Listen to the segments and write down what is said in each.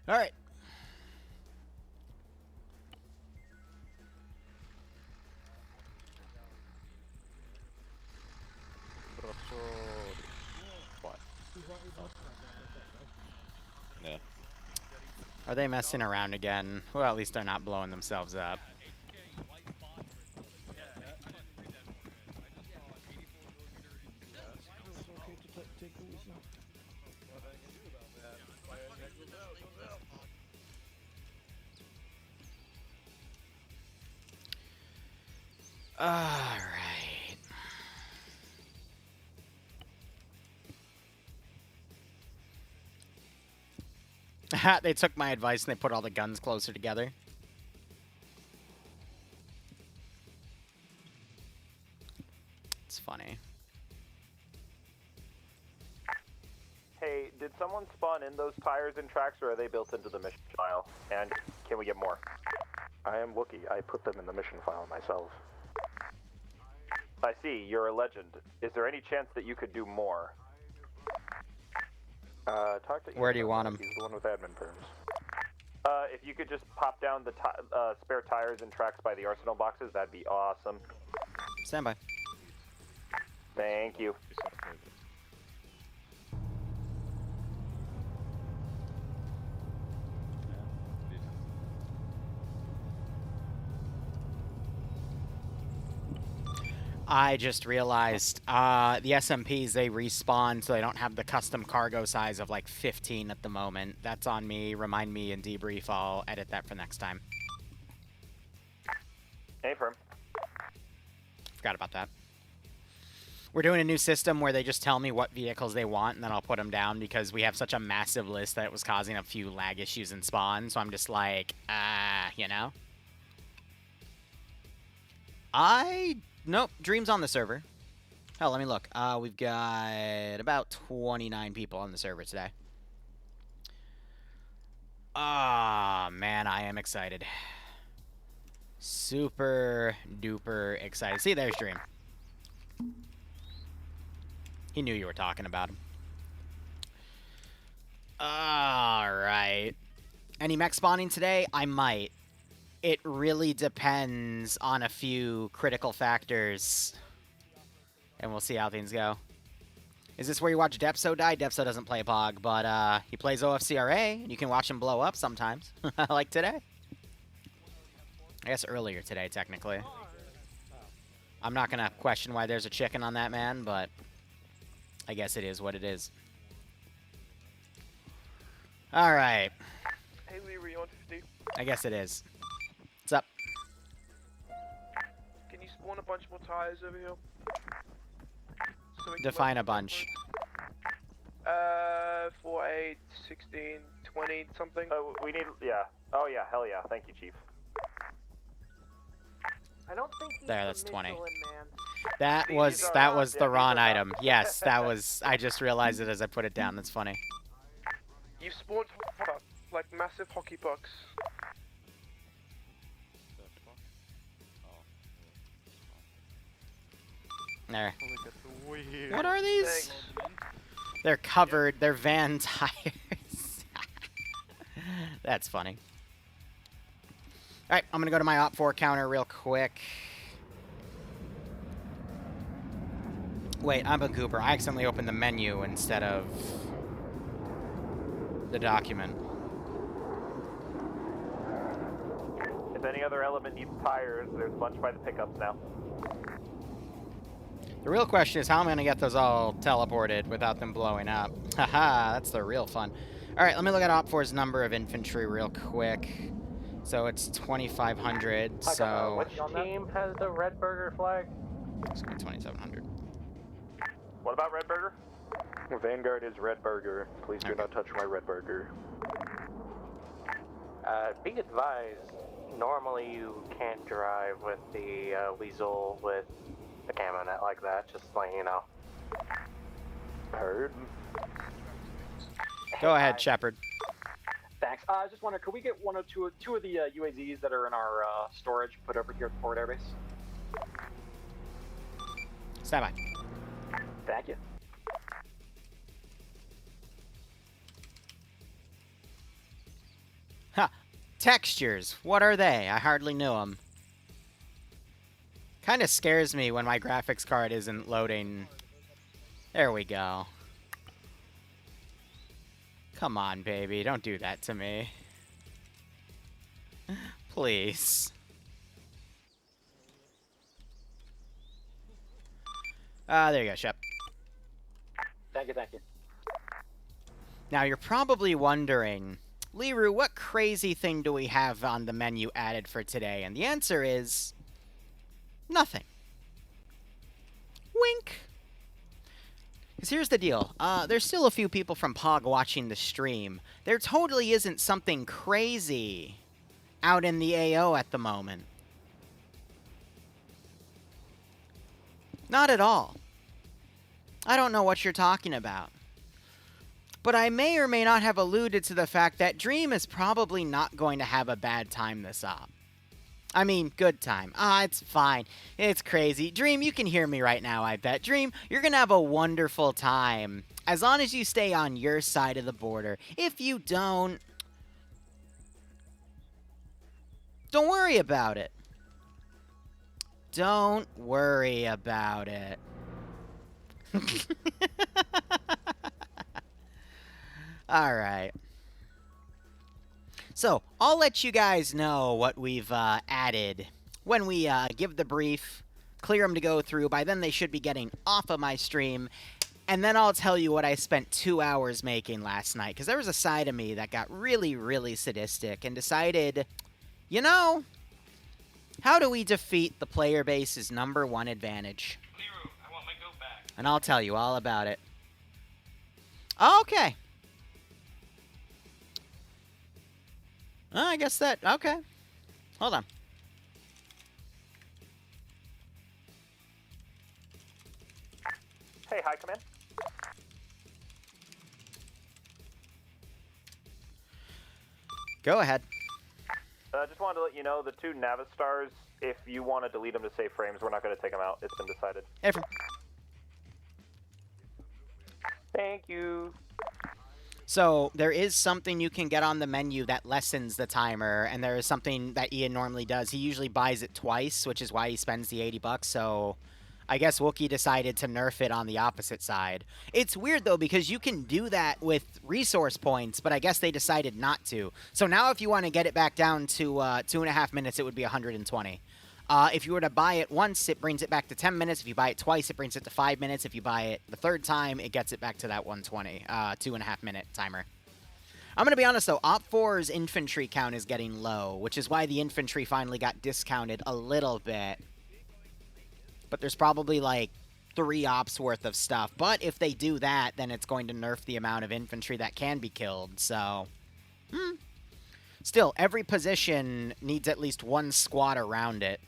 All right. What? Yeah. Are they messing around again? Well, at least they're not blowing themselves up. All right. They took my advice and they put all the guns closer together. It's funny. Hey, did someone spawn in those tires and tracks, or are they built into the mission file? And can we get more? I am Wookie. I put them in the mission file myself. I see. You're a legend. Is there any chance that you could do more? Talk to Where do you want him? He's the one with admin terms. If you could just pop down the spare tires and tracks by the arsenal boxes, that'd be awesome. Stand by. Thank you. I just realized the SMPs, they respawn, so they don't have the custom cargo size of like 15 at the moment. That's on me. Remind me in debrief. I'll edit that for next time. Hey, firm. Forgot about that. We're doing a new system where they just tell me what vehicles they want, and then I'll put them down because we have such a massive list that it was causing a few lag issues in spawn. So I'm just like, you know? Nope, Dream's on the server. Hell, let me look. We've got about 29 people on the server today. Ah, man, I am excited. Super duper excited. See, there's Dream. He knew you were talking about him. Alright. Any mech spawning today? I might. It really depends on a few critical factors. And we'll see how things go. Is this where you watch Depso die? Depso doesn't play POG, but he plays OFCRA, and you can watch him blow up sometimes. Like today. I guess earlier today, technically. I'm not going to question why there's a chicken on that man, but I guess it is what it is. All right. Hey, Liru, you on 50? I guess it is. What's up? Can you spawn a bunch more tires over here? So we can Define work a bunch. 4, 8, 16, 20, something. We need, yeah. Oh, yeah, hell yeah. Thank you, Chief. I don't think he's There, the that's 20. Michelin Man. That was the Ron item. Yes, that was. I just realized it as I put it down. That's funny. You've spawned like massive hockey pucks. There. Oh, look at the wheel. What are these? Thanks. They're covered. They're van tires. That's funny. All right, I'm gonna go to my Op 4 counter real quick. Wait, I'm a Cooper. I accidentally opened the menu instead of the document. If any other element needs tires, there's a bunch by the pickups now. The real question is how I'm gonna get those all teleported without them blowing up. Haha, that's the real fun. All right, let me look at Op 4's number of infantry real quick. So it's 2,500, so... Which team has the red burger flag? It's gonna be 2,700. What about Red Burger? Vanguard is Red Burger. Please do not touch my Red Burger. Be advised, normally you can't drive with the Weasel with a camo net like that, just letting you know. Heard. Go ahead, Shepard. Thanks. I just wonder, could we get one or two of the UAZs that are in our storage put over here at the forward airbase? Stand by. Thank you. Huh. Textures. What are they? I hardly knew them. Kind of scares me when my graphics card isn't loading. There we go. Come on, baby. Don't do that to me. Please. There you go, Shep. Thank you, thank you. Now, you're probably wondering, Liru, what crazy thing do we have on the menu added for today? And the answer is... nothing. Wink. Because here's the deal. There's still a few people from POG watching the stream. There totally isn't something crazy out in the AO at the moment. Not at all. I don't know what you're talking about. But I may or may not have alluded to the fact that Dream is probably not going to have a bad time this op. I mean, good time. It's fine. It's crazy. Dream, you can hear me right now, I bet. Dream, you're going to have a wonderful time. As long as you stay on your side of the border. If you don't worry about it. Don't worry about it. Alright. So, I'll let you guys know what we've added when we give the brief, clear them to go through. By then, they should be getting off of my stream. And then I'll tell you what I spent 2 hours making last night. Because there was a side of me that got really, really sadistic and decided, you know, how do we defeat the player base's #1 advantage? Liru, I want my goat back. And I'll tell you all about it. Okay. I guess that... okay. Hold on. Hey, hi, come in. Go ahead. Just wanted to let you know, the 2 Navistars, if you want to delete them to save frames, we're not going to take them out. It's been decided. Thank you. So, there is something you can get on the menu that lessens the timer, and there is something that Ian normally does. He usually buys it twice, which is why he spends the $80, so I guess Wookie decided to nerf it on the opposite side. It's weird, though, because you can do that with resource points, but I guess they decided not to. So now if you want to get it back down to 2.5 minutes, it would be 120. If you were to buy it once, it brings it back to 10 minutes. If you buy it twice, it brings it to 5 minutes. If you buy it the third time, it gets it back to that 120, 2.5 minute timer. I'm going to be honest, though. Op 4's infantry count is getting low, which is why the infantry finally got discounted a little bit. But there's probably, like, 3 ops worth of stuff. But if they do that, then it's going to nerf the amount of infantry that can be killed, so... Still, every position needs at least 1 squad around it.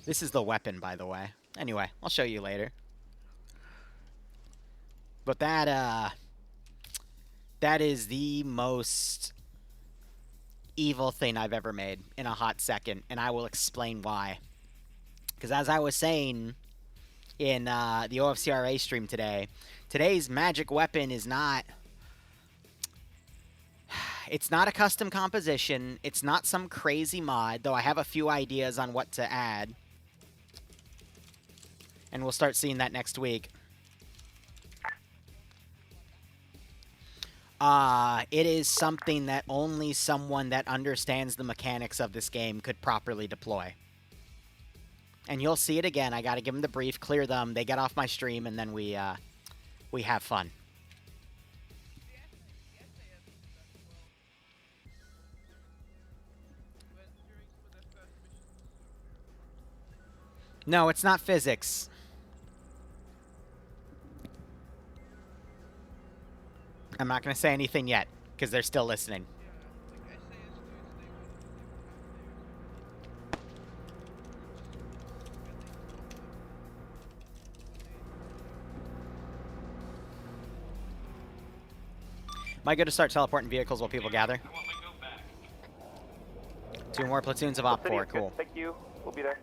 This is the weapon, by the way. Anyway, I'll show you later. But that is the most evil thing I've ever made in a hot second, and I will explain why. Because as I was saying in the OFCRA stream today, today's magic weapon is not... It's not a custom composition. It's not some crazy mod, though I have a few ideas on what to add. And we'll start seeing that next week. It is something that only someone that understands the mechanics of this game could properly deploy. And you'll see it again. I gotta give them the brief, clear them, they get off my stream, and then we have fun. No, it's not physics. I'm not going to say anything yet, because they're still listening. Am I good to start teleporting vehicles while people gather? 2 more platoons of Op City 4, is good. cool. Thank you. We'll be there.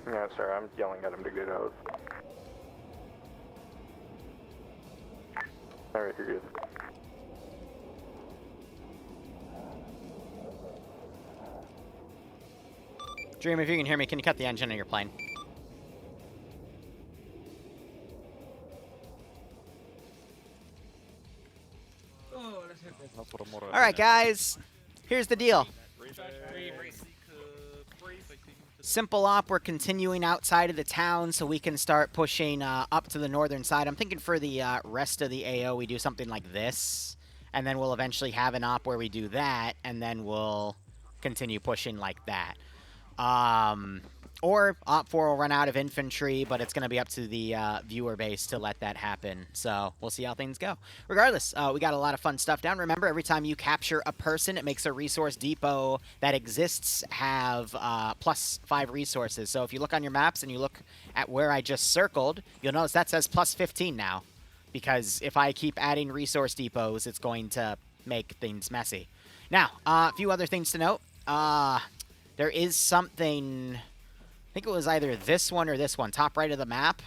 Yeah, sorry, I'm yelling at him to get out. Alright, you're good. Dream, if you can hear me, can you cut the engine of your plane? All right, guys. Here's the deal. Simple op, we're continuing outside of the town so we can start pushing up to the northern side. I'm thinking for the rest of the AO, we do something like this. And then we'll eventually have an op where we do that, and then we'll continue pushing like that. Or Op 4 will run out of infantry, but it's going to be up to the viewer base to let that happen. So we'll see how things go. Regardless, we got a lot of fun stuff down. Remember, every time you capture a person, it makes a resource depot that exists have +5 resources. So if you look on your maps and you look at where I just circled, you'll notice that says +15 now. Because if I keep adding resource depots, it's going to make things messy. Now, a few other things to note. There is something, I think it was either this one or this one, top right of the map.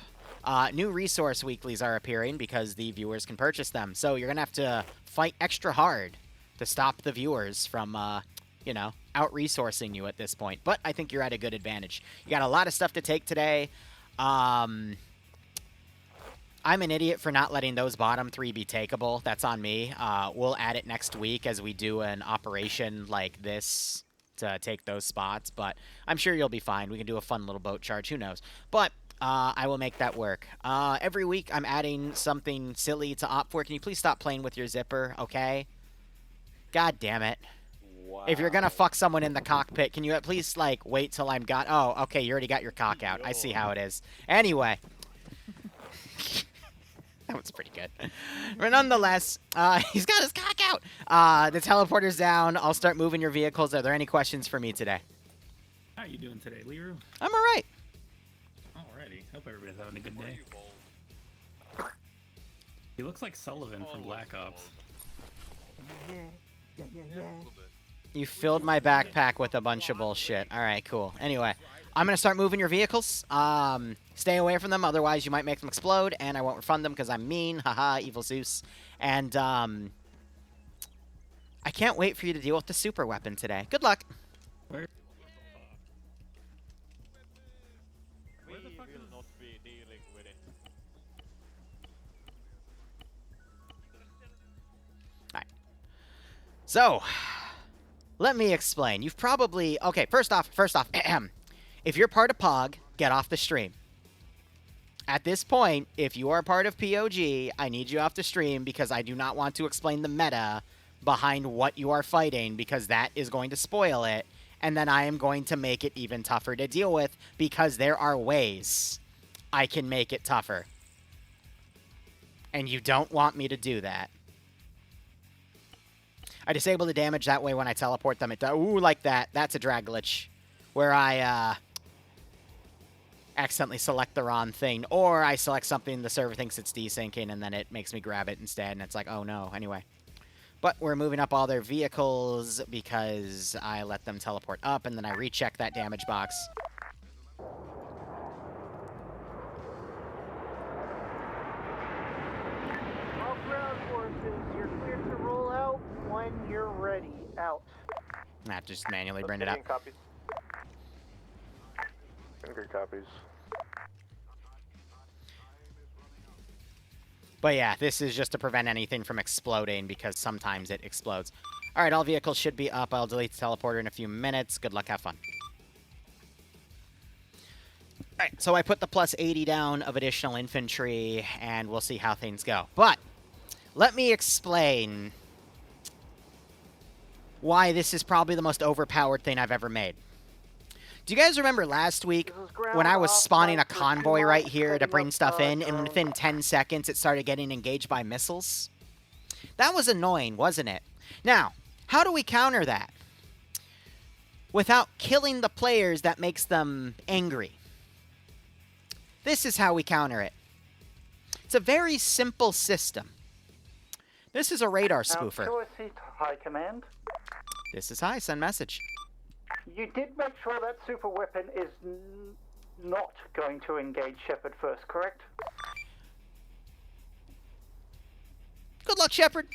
New resource weeklies are appearing because the viewers can purchase them. So you're going to have to fight extra hard to stop the viewers from, you know, out-resourcing you at this point. But I think you're at a good advantage. You got a lot of stuff to take today. I'm an idiot for not letting those bottom 3 be takeable. That's on me. We'll add it next week as we do an operation like this to take those spots, but I'm sure you'll be fine. We can do a fun little boat charge, who knows. But I will make that work. Every week I'm adding something silly to Op 4. Can you please stop playing with your zipper, okay? God damn it. Wow. If you're gonna fuck someone in the cockpit, can you at least, like, wait till I'm gone? Oh, okay, you already got your cock out. I see how it is. Anyway. That was pretty good. But nonetheless, he's got his cock out. The teleporter's down. I'll start moving your vehicles. Are there any questions for me today? How are you doing today, Liru? I'm all right. Alrighty. Hope everybody's having a good day. He looks like Sullivan from Black Ops. You filled my backpack with a bunch of bullshit. All right, cool. Anyway, I'm going to start moving your vehicles. Stay away from them, otherwise you might make them explode, and I won't refund them because I'm mean. Haha, evil Zeus. And I can't wait for you to deal with the super weapon today. Good luck. Where? We will not be dealing with it. Alright. So, let me explain. You've probably... Okay, first off, if you're part of POG, get off the stream. At this point, if you are part of POG, I need you off the stream because I do not want to explain the meta behind what you are fighting because that is going to spoil it, and then I am going to make it even tougher to deal with because there are ways I can make it tougher. And you don't want me to do that. I disable the damage that way when I teleport them. It does, ooh, like that. That's a drag glitch where I accidentally select the wrong thing, or I select something the server thinks it's desyncing, and then it makes me grab it instead, and it's like, oh no. Anyway. But we're moving up all their vehicles because I let them teleport up, and then I recheck that damage box. All ground forces, you're cleared to roll out when you're ready. Out. Nah, just manually bring it up. Copies. Finger copies. But yeah, this is just to prevent anything from exploding because sometimes it explodes. All right, all vehicles should be up. I'll delete the teleporter in a few minutes. Good luck, have fun. All right, so I put the plus 80 down of additional infantry, and we'll see how things go. But let me explain why this is probably the most overpowered thing I've ever made. Do you guys remember last week when I was spawning a convoy right here to bring stuff in, and within 10 seconds it started getting engaged by missiles? That was annoying, wasn't it? Now, how do we counter that? Without killing the players that makes them angry. This is how we counter it. It's a very simple system. This is a radar spoofer. High command. This is high, send message. You did make sure that super weapon is not going to engage Shepard first, correct? Good luck, Shepard.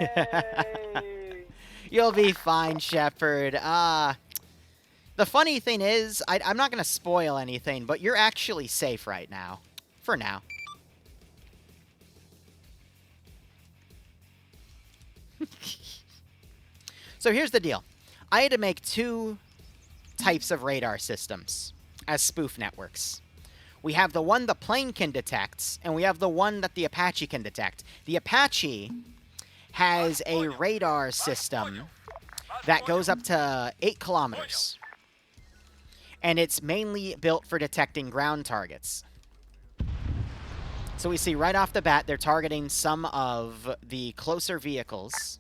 Yay! You'll be fine, Shepard. The funny thing is, I'm not going to spoil anything, but you're actually safe right now. For now. So here's the deal. I had to make two types of radar systems as spoof networks. We have the one the plane can detect, and we have the one that the Apache can detect. The Apache has a radar system that goes up to 8 kilometers. And it's mainly built for detecting ground targets. So we see right off the bat, they're targeting some of the closer vehicles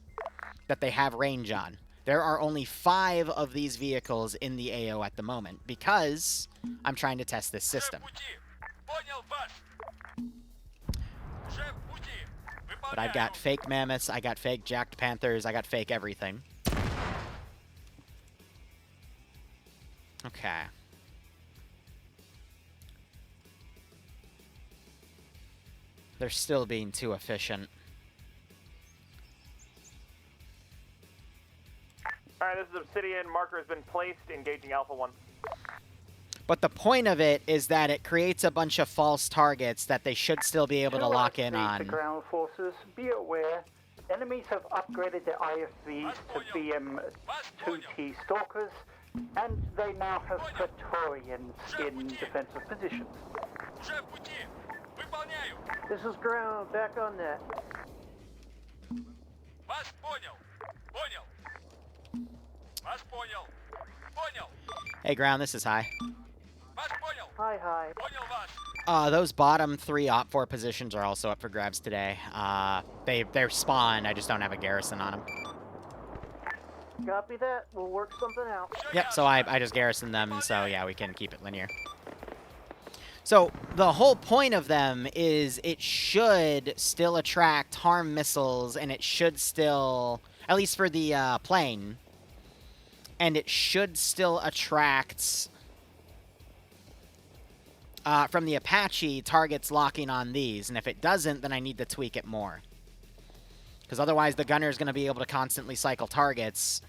that they have range on. There are only 5 of these vehicles in the AO at the moment, because I'm trying to test this system. But I've got fake mammoths, I got fake jacked panthers, I got fake everything. Okay. They're still being too efficient. Alright, this is Obsidian. Marker has been placed, engaging Alpha 1. But the point of it is that it creates a bunch of false targets that they should still be able to lock in on. The ground forces, be aware, enemies have upgraded their IFVs to BM-2T stalkers, and they now have Praetorians in defensive positions. This is ground, back on that. Hey, ground, this is High. Hi. Those bottom 3 OPFOR positions are also up for grabs today. They're spawned, I just don't have a garrison on them. Copy that. We'll work something out. Yep, so I just garrisoned them, so yeah, we can keep it linear. So, the whole point of them is it should still attract harm missiles, and it should still, at least for the plane, and it should still attract, from the Apache, targets locking on these. And if it doesn't, then I need to tweak it more. Because otherwise the gunner is going to be able to constantly cycle targets.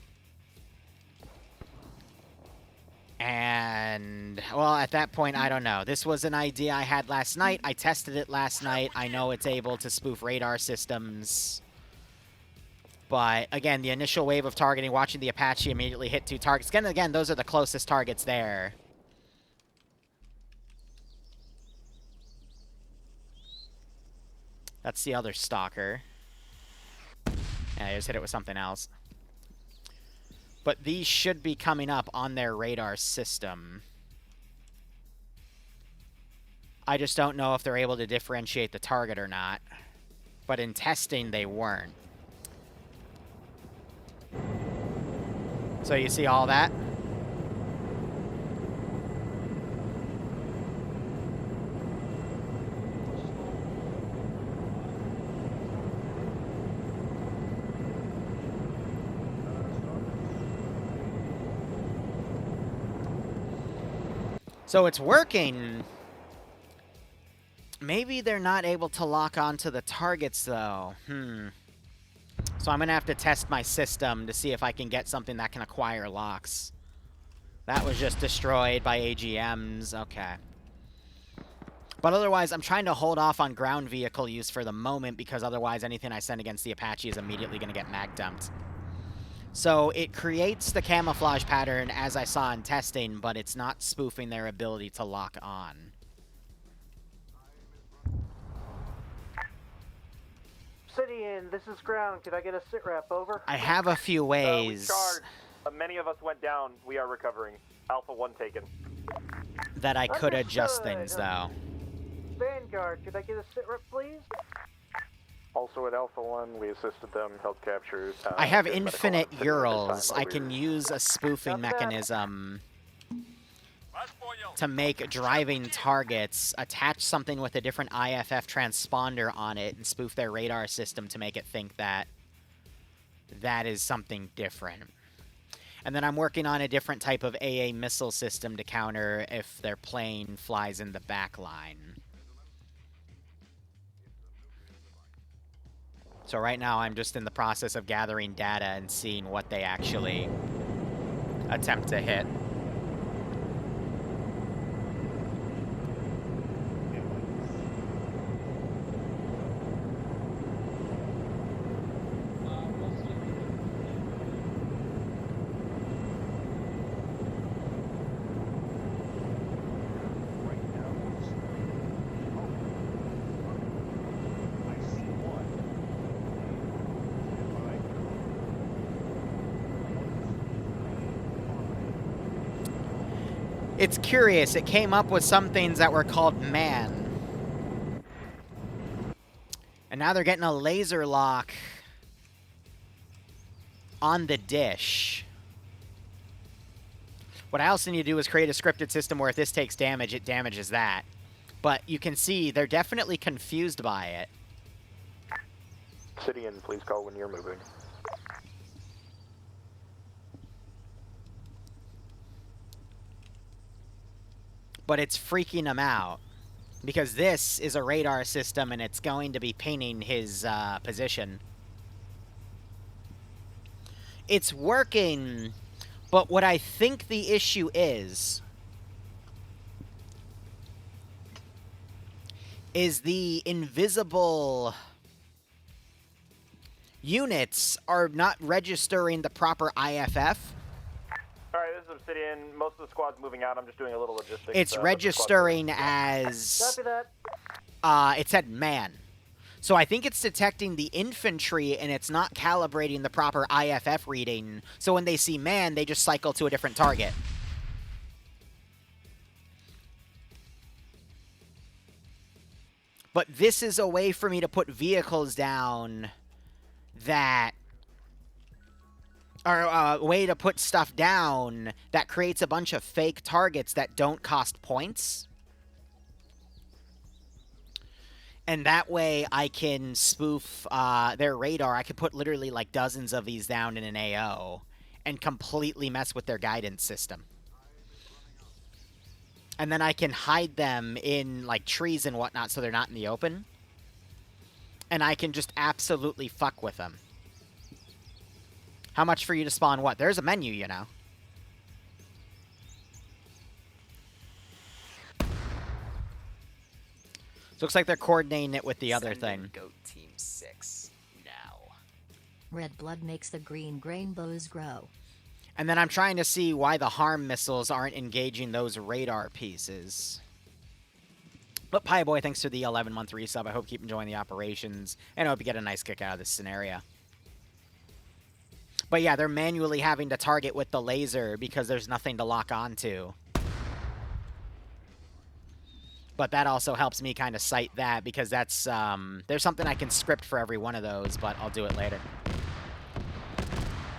And, well, at that point, I don't know. This was an idea I had last night. I tested it last night. I know it's able to spoof radar systems. But, again, the initial wave of targeting, watching the Apache immediately hit 2 targets. Again, those are the closest targets there. That's the other stalker. Yeah, I just hit it with something else. But these should be coming up on their radar system. I just don't know if they're able to differentiate the target or not. But in testing, they weren't. So you see all that? So it's working. Maybe they're not able to lock onto the targets, though. So I'm going to have to test my system to see if I can get something that can acquire locks. That was just destroyed by AGMs. Okay. But otherwise, I'm trying to hold off on ground vehicle use for the moment, because otherwise anything I send against the Apache is immediately going to get mag dumped. So it creates the camouflage pattern as I saw in testing, but it's not spoofing their ability to lock on. Obsidian, this is ground. Could I get a sit rep, over? I have a few ways. We charged. Many of us went down. We are recovering. Alpha 1 taken. That I could adjust things, though. Vanguard, could I get a sit rep, please? Also at Alpha 1, we assisted them, helped capture... I have infinite Urals. I can use a spoofing mechanism to make driving targets, attach something with a different IFF transponder on it, and spoof their radar system to make it think that that is something different. And then I'm working on a different type of AA missile system to counter if their plane flies in the back line. So right now I'm just in the process of gathering data and seeing what they actually attempt to hit. It's curious, it came up with some things that were called man. And now they're getting a laser lock on the dish. What I also need to do is create a scripted system where if this takes damage, it damages that. But you can see they're definitely confused by it. Obsidian, please call when you're moving. But it's freaking him out. Because this is a radar system and it's going to be pinging his position. It's working, but what I think the issue is the invisible units are not registering the proper IFF. Alright, this is Obsidian. Most of the squad's moving out. I'm just doing a little logistics. It's registering as... Copy that. It said man. So I think it's detecting the infantry and it's not calibrating the proper IFF reading. So when they see man, they just cycle to a different target. But this is a way for me to put vehicles down that... or a way to put stuff down that creates a bunch of fake targets that don't cost points. And that way I can spoof their radar. I could put literally like dozens of these down in an AO and completely mess with their guidance system. And then I can hide them in like trees and whatnot so they're not in the open. And I can just absolutely fuck with them. How much for you to spawn what? There's a menu, you know. Looks like they're coordinating it with the other thing. Goat Team 6 now. Red blood makes the green rainbows grow. And then I'm trying to see why the harm missiles aren't engaging those radar pieces. But Pie Boy, thanks for the 11-month resub. I hope you keep enjoying the operations, and I hope you get a nice kick out of this scenario. But yeah, they're manually having to target with the laser because there's nothing to lock onto. But that also helps me kind of sight that because that's, there's something I can script for every one of those, but I'll do it later.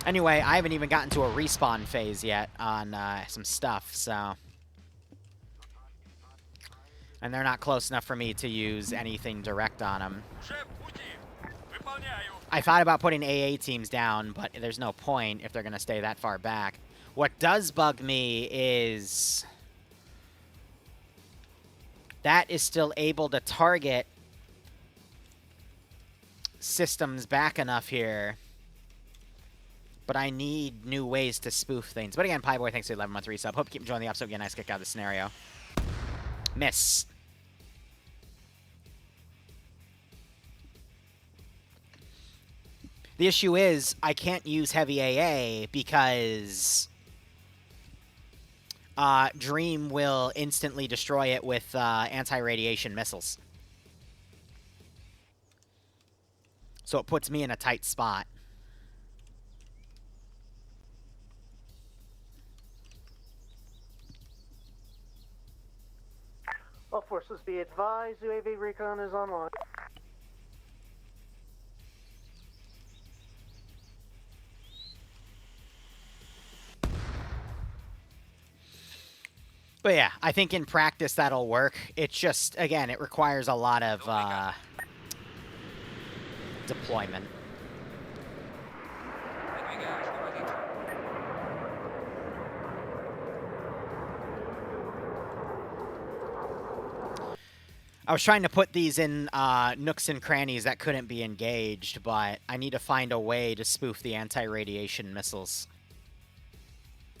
Anyway, I haven't even gotten to a respawn phase yet on some stuff, so... And they're not close enough for me to use anything direct on them. I thought about putting AA teams down, but there's no point if they're going to stay that far back. What does bug me is... that is still able to target systems back enough here. But I need new ways to spoof things. But again, Pie Boy, thanks for the 11-month resub. Hope you keep enjoying the episode. Get a nice kick out of the scenario. Miss. The issue is, I can't use heavy AA because Dream will instantly destroy it with anti-radiation missiles. So it puts me in a tight spot. All forces be advised, UAV recon is online. But yeah, I think in practice that'll work. It's just, again, it requires a lot of deployment. I was trying to put these in nooks and crannies that couldn't be engaged, but I need to find a way to spoof the anti-radiation missiles.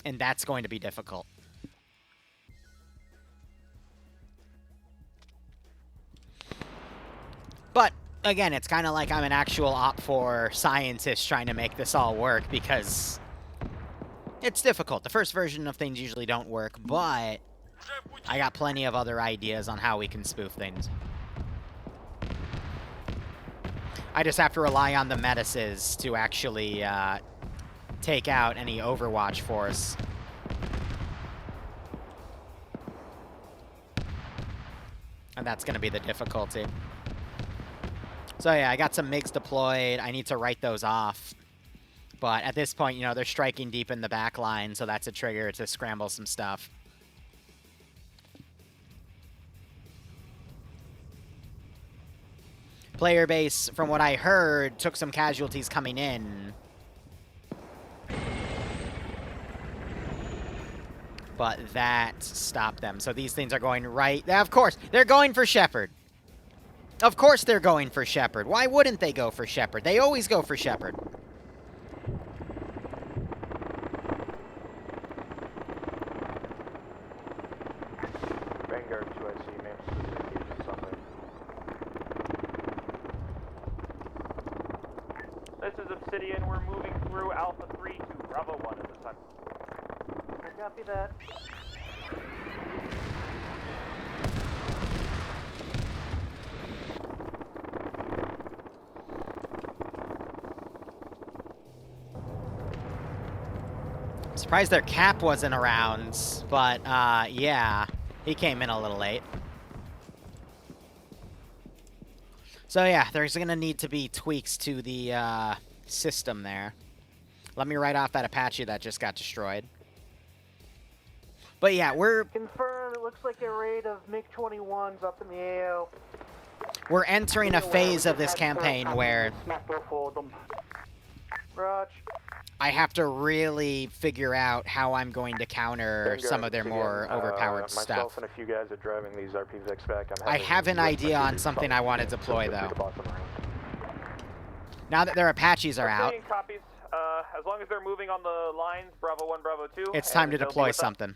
And that's going to be difficult. But, again, it's kind of like I'm an actual Op4 scientist trying to make this all work, because it's difficult. The first version of things usually don't work, but I got plenty of other ideas on how we can spoof things. I just have to rely on the Medicis to actually take out any Overwatch force. And that's going to be the difficulty. So yeah, I got some MiGs deployed. I need to write those off. But at this point, you know, they're striking deep in the back line, so that's a trigger to scramble some stuff. Player base, from what I heard, took some casualties coming in. But that stopped them. So these things are going right... Of course, they're going for Shepard. Of course they're going for Shepard. Why wouldn't they go for Shepard? They always go for Shepard. Vanguard 2IC, man. Something. This is Obsidian. We're moving through Alpha 3 to Bravo 1 at this time. I copy that. Surprised their cap wasn't around, but yeah, he came in a little late. So yeah, there's gonna need to be tweaks to the system there. Let me write off that Apache that just got destroyed. But yeah, we're... Confirm, it looks like a raid of MiG-21s up in the air. We're entering a phase of this campaign where I have to really figure out how I'm going to counter some of their more overpowered myself stuff. and a few guys are driving these RPVX back. I have an idea on something I want to deploy, though. Now that their Apaches are out, Copies. As long as they're moving on the lines, Bravo 1, Bravo 2. it's time to they'll be deploy with us. something.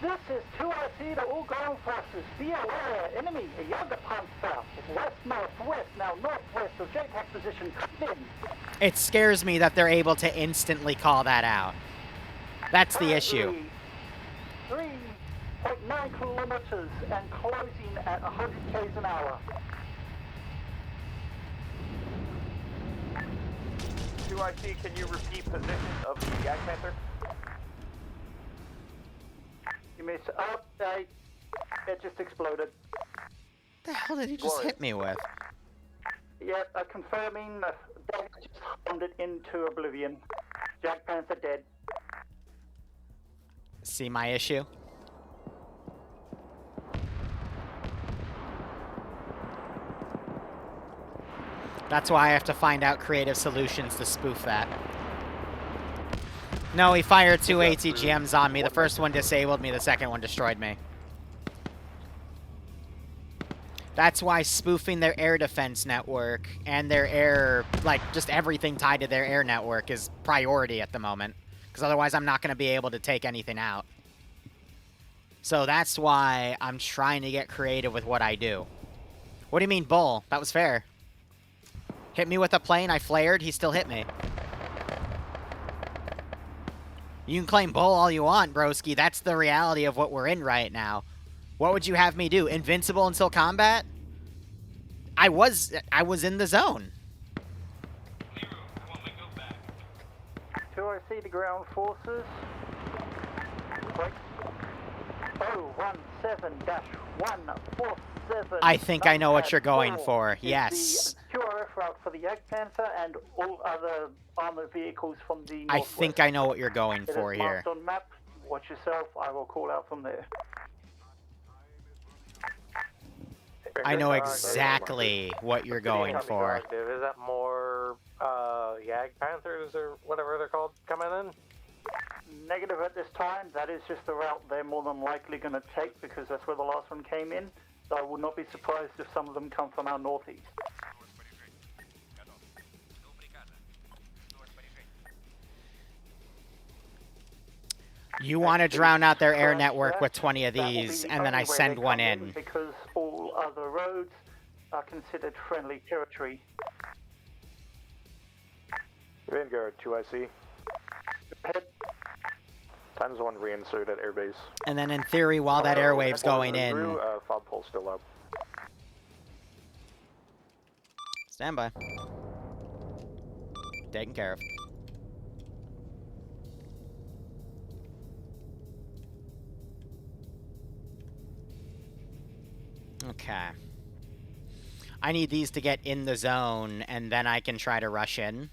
This is 2IC to all ground forces. Be aware, enemy, a Yoga Panther. West-northwest, now northwest of JTAC position. Come in. It scares me that they're able to instantly call that out. That's the issue. 3.9 kilometers and closing at 100 k's an hour. 2IC, can you repeat position of the Gag Panther? You miss update. It just exploded. The hell did he just hit me with? Yep, confirming that just bombed it into oblivion. Jack Panther dead. See my issue? That's why I have to find out creative solutions to spoof that. No, he fired two ATGMs on me. The first one disabled me, the second one destroyed me. That's why spoofing their air defense network and their air, like, just everything tied to their air network is priority at the moment. Because otherwise I'm not going to be able to take anything out. So that's why I'm trying to get creative with what I do. What do you mean, bull? That was fair. Hit me with a plane, I flared, he still hit me. You can claim bull all you want, broski. That's the reality of what we're in right now. What would you have me do? Invincible until combat? I was in the zone. Liru, I want my go back. 2IC to ground forces. Right. 017-147. I think I know what you're going for. Yes. The QRF route for the Jagd Panther and all other armored vehicles from the I northwest. think I know what you're going for It is here. marked on map. Watch yourself. I will call out from there. I know exactly what you're going for. Is that more Jagd Panthers or whatever they're called coming in? Negative at this time. That is just the route they're more than likely going to take because that's where the last one came in. So I would not be surprised if some of them come from our northeast. You want to drown out their air network with 20 of these, and then I send one in. Because all other roads are considered friendly territory. Vanguard, 2IC. Head. Times 1 reinsert at airbase. And then in theory, while that airwave's going in... Fob pole still up. Stand by. Taken care of. Okay. I need these to get in the zone, and then I can try to rush in.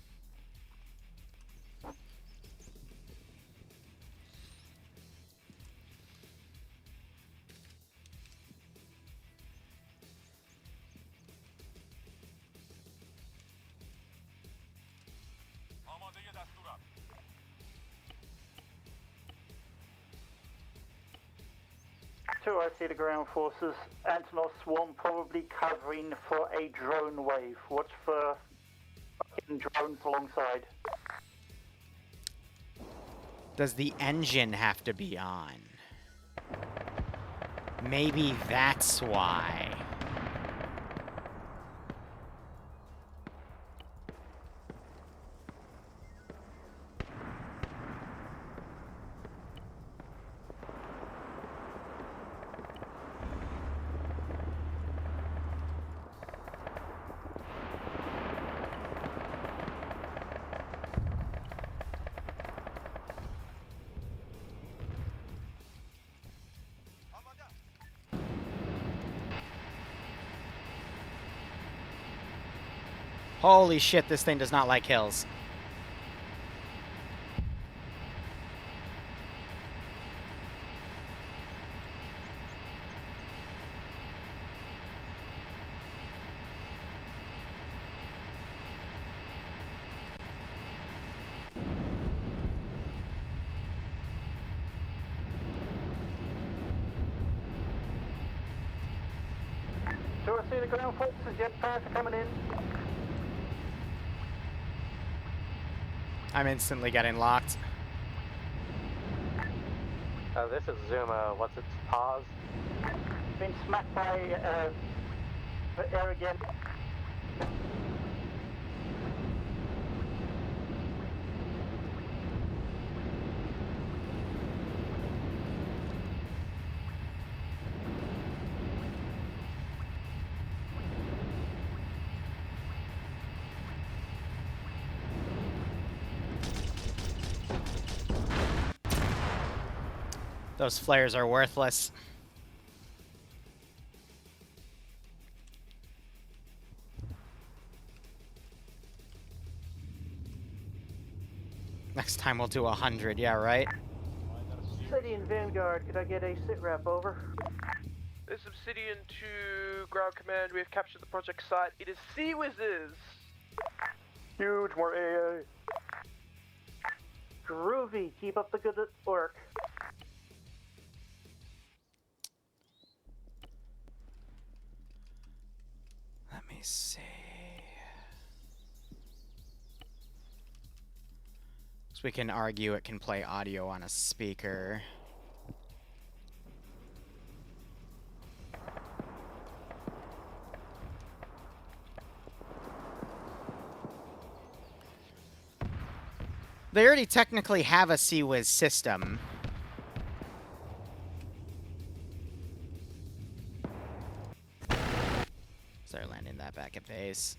I see the ground forces. Antonov Swarm probably covering for a drone wave. Watch for fucking drones alongside. Does the engine have to be on? Maybe that's why. Holy shit, this thing does not like hills. Do I see the ground forces? Jet fires are coming in. I'm instantly getting locked. This is Zuma. What's its pause? Been smacked by the air again. Those flares are worthless. Next time we'll do 100, yeah, right? Obsidian Vanguard, could I get a sit rep over? This is Obsidian to ground command. We have captured the project site. It is Sea Whizzes. Huge, more AA. Groovy, keep up the good work. Let me see. So we can argue it can play audio on a speaker. They already technically have a CWIS system. So they're landing that back at base.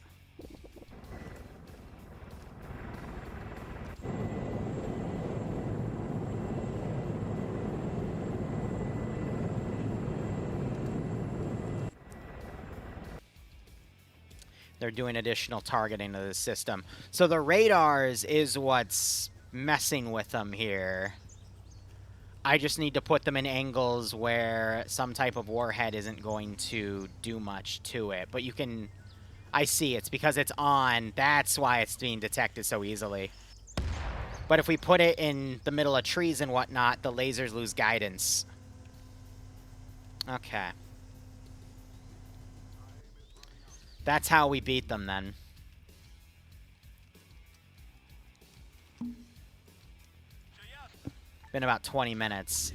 They're doing additional targeting of the system. So the radars is what's messing with them here. I just need to put them in angles where some type of warhead isn't going to do much to it. But you can... I see, it's because it's on. That's why it's being detected so easily. But if we put it in the middle of trees and whatnot, the lasers lose guidance. Okay. That's how we beat them, then. Been about 20 minutes.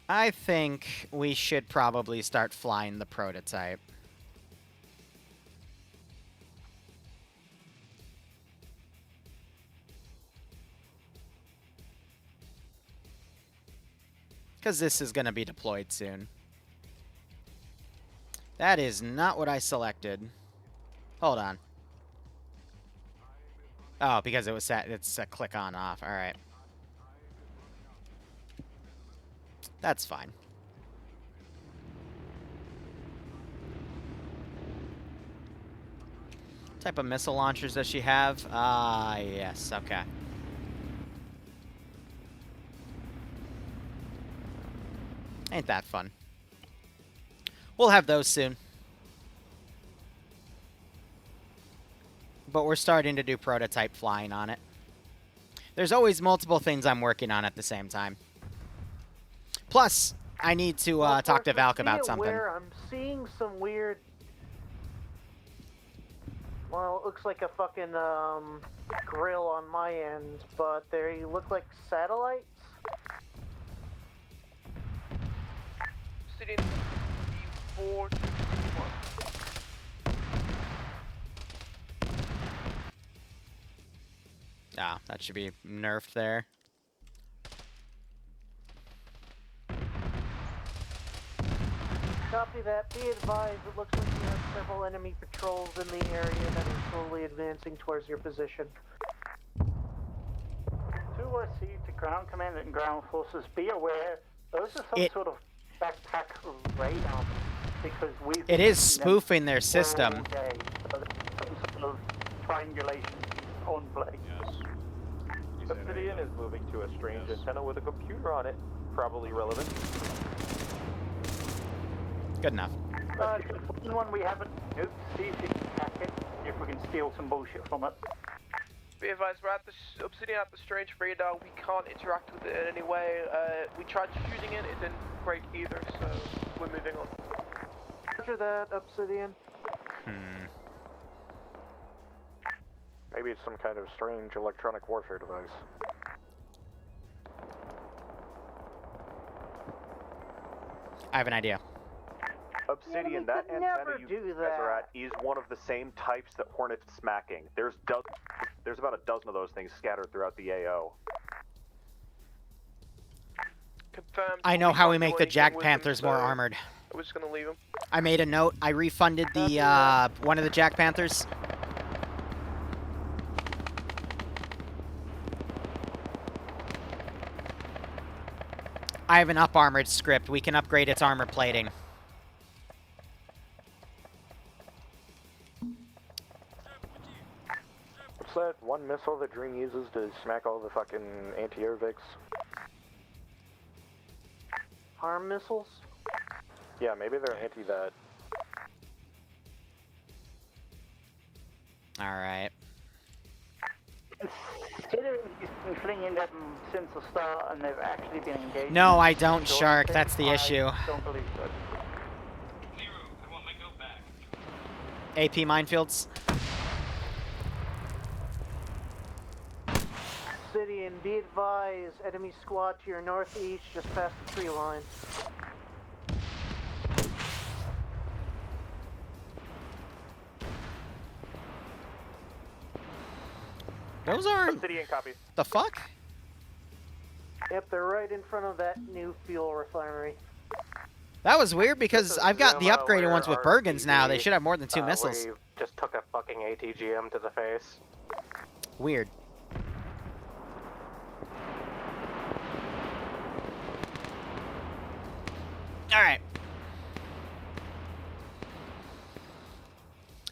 I think we should probably start flying the prototype. Because this is going to be deployed soon. That is not what I selected. Hold on. Oh, because it was set. It's a click on off. All right. That's fine. What type of missile launchers does she have? Ah, yes. Okay. Ain't that fun. We'll have those soon. But we're starting to do prototype flying on it. There's always multiple things I'm working on at the same time. Plus, I need to talk to Valk about something. I'm seeing some weird... Well, it looks like a fucking grill on my end, but they look like satellites. Sitting 4 to 1. Ah, that should be nerfed there. Copy that. Be advised, it looks like you have several enemy patrols in the area that are slowly advancing towards your position. 2YC to ground command and ground forces, be aware, those are some sort of backpack radar, because we've... It is spoofing their system. All day, so there's some sort of triangulation on play. Yes. Obsidian is moving to a strange antenna with a computer on it. Probably relevant. Good enough. One we haven't... Nope, see if you can hack it, see if we can steal some bullshit from it. Be advised, we're at the Obsidian at the strange radar. We can't interact with it in any way. We tried shooting it, it didn't break either, so we're moving on. Roger that, Obsidian. Maybe it's some kind of strange electronic warfare device. I have an idea. Obsidian, that antenna you guys are at is one of the same types that Hornet's smacking. There's about a dozen of those things scattered throughout the AO. Confirmed. I know how we make the Jack Panthers more armored. We're just gonna leave them. I made a note. I refunded the one of the Jack Panthers. I have an up-armored script. We can upgrade its armor plating. What's that one missile that Dream uses to smack all the fucking anti-air Vics? Arm missiles? Yeah, maybe they're anti-that. Alright. Considering he's been flinging them since the start and they've actually been engaged... No, I don't, Shark. That's the issue. I don't believe so. Liru, I want my go back. AP minefields. Obsidian, be advised, enemy squad to your northeast, just past the tree line. Those aren't... Obsidian copy. The fuck? Yep, they're right in front of that new fuel refinery. That was weird because I've got the upgraded ones with Bergens now. They should have more than 2 missiles. We just took a fucking ATGM to the face. Weird. Alright.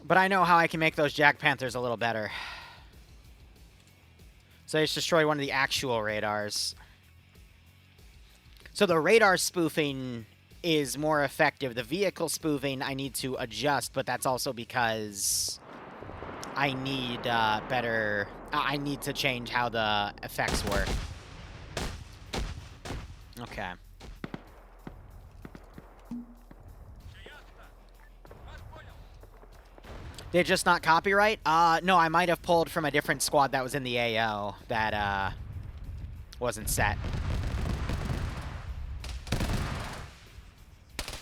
But I know how I can make those Jack Panthers a little better. So they just destroyed one of the actual radars. So the radar spoofing is more effective. The vehicle spoofing I need to adjust, but that's also because I need I need to change how the effects work. Okay. They're just not copyright? No, I might have pulled from a different squad that was in the AO that, wasn't set.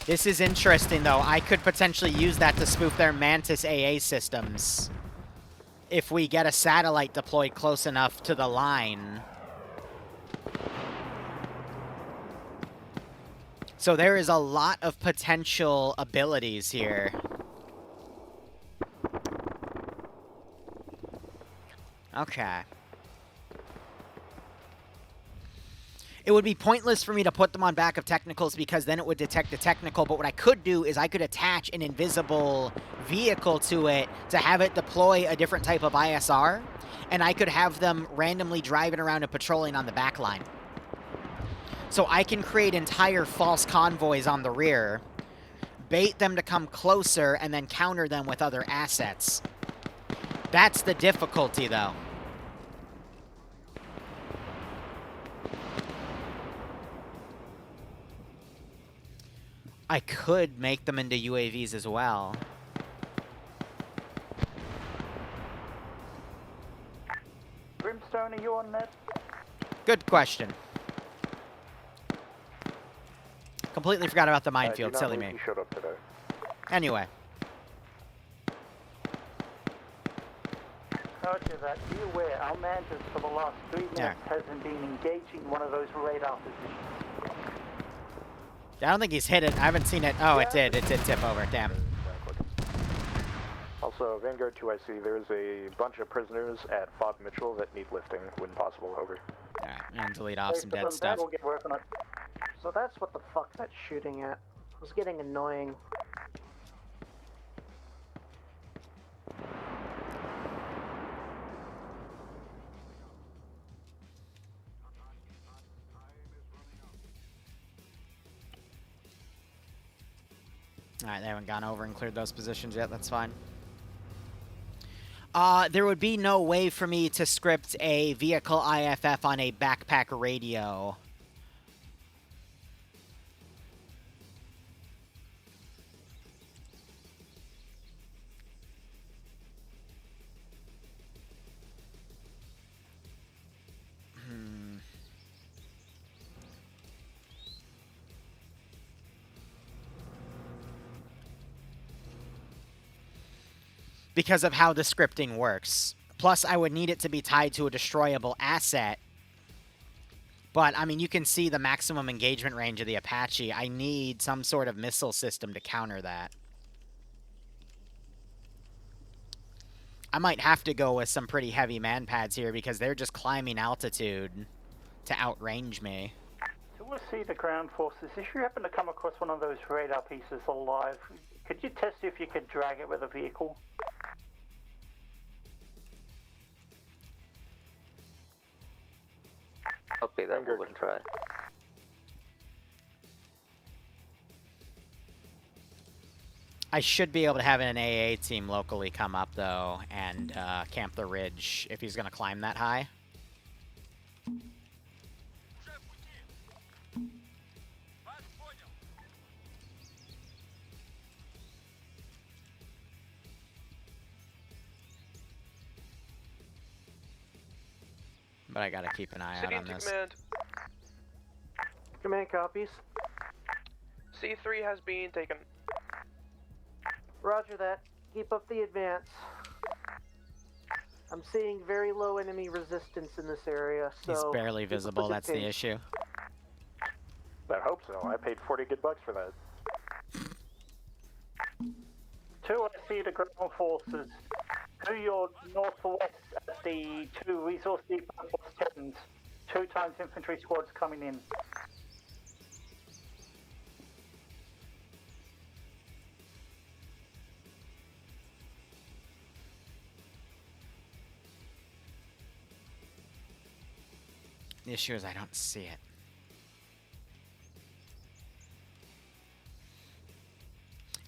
This is interesting, though. I could potentially use that to spoof their Mantis AA systems if we get a satellite deployed close enough to the line. So there is a lot of potential abilities here. Okay. It would be pointless for me to put them on back of technicals because then it would detect the technical, but what I could do is I could attach an invisible vehicle to it to have it deploy a different type of ISR, and I could have them randomly driving around and patrolling on the back line. So I can create entire false convoys on the rear, bait them to come closer, and then counter them with other assets. That's the difficulty, though. I could make them into UAVs as well. Brimstone, are you on net? Good question. Completely forgot about the minefield. Silly me. He showed up today. Anyway. Roger that. Be aware, our Mantis for the last 3 minutes hasn't been engaging one of those radar positions. I don't think he's hit it. I haven't seen it. Oh, it did. It did tip over. Damn. Also, Vanguard 2, I see there's a bunch of prisoners at Bob Mitchell that need lifting when possible. Over. Alright, and delete off some dead stuff. We'll get working on it. So that's what the fuck that's shooting at. It was getting annoying. Alright, they haven't gone over and cleared those positions yet. That's fine. There would be no way for me to script a vehicle IFF on a backpack radio. Because of how the scripting works. Plus, I would need it to be tied to a destroyable asset. But, I mean, you can see the maximum engagement range of the Apache. I need some sort of missile system to counter that. I might have to go with some pretty heavy man pads here because they're just climbing altitude to outrange me. So we'll see the ground forces. If you happen to come across one of those radar pieces alive, could you test if you could drag it with a vehicle? Okay, that we'll try. I should be able to have an AA team locally come up, though, and camp the ridge if he's going to climb that high. But I gotta keep an eye out on this. Command. Command copies. C3 has been taken. Roger that. Keep up the advance. I'm seeing very low enemy resistance in this area, so... He's barely visible, that's the issue. I hope so. I paid $40 good for that. 2, I see the ground forces. To your northwest at the 2 resource depot positions. 2 times infantry squads coming in. The issue is I don't see it.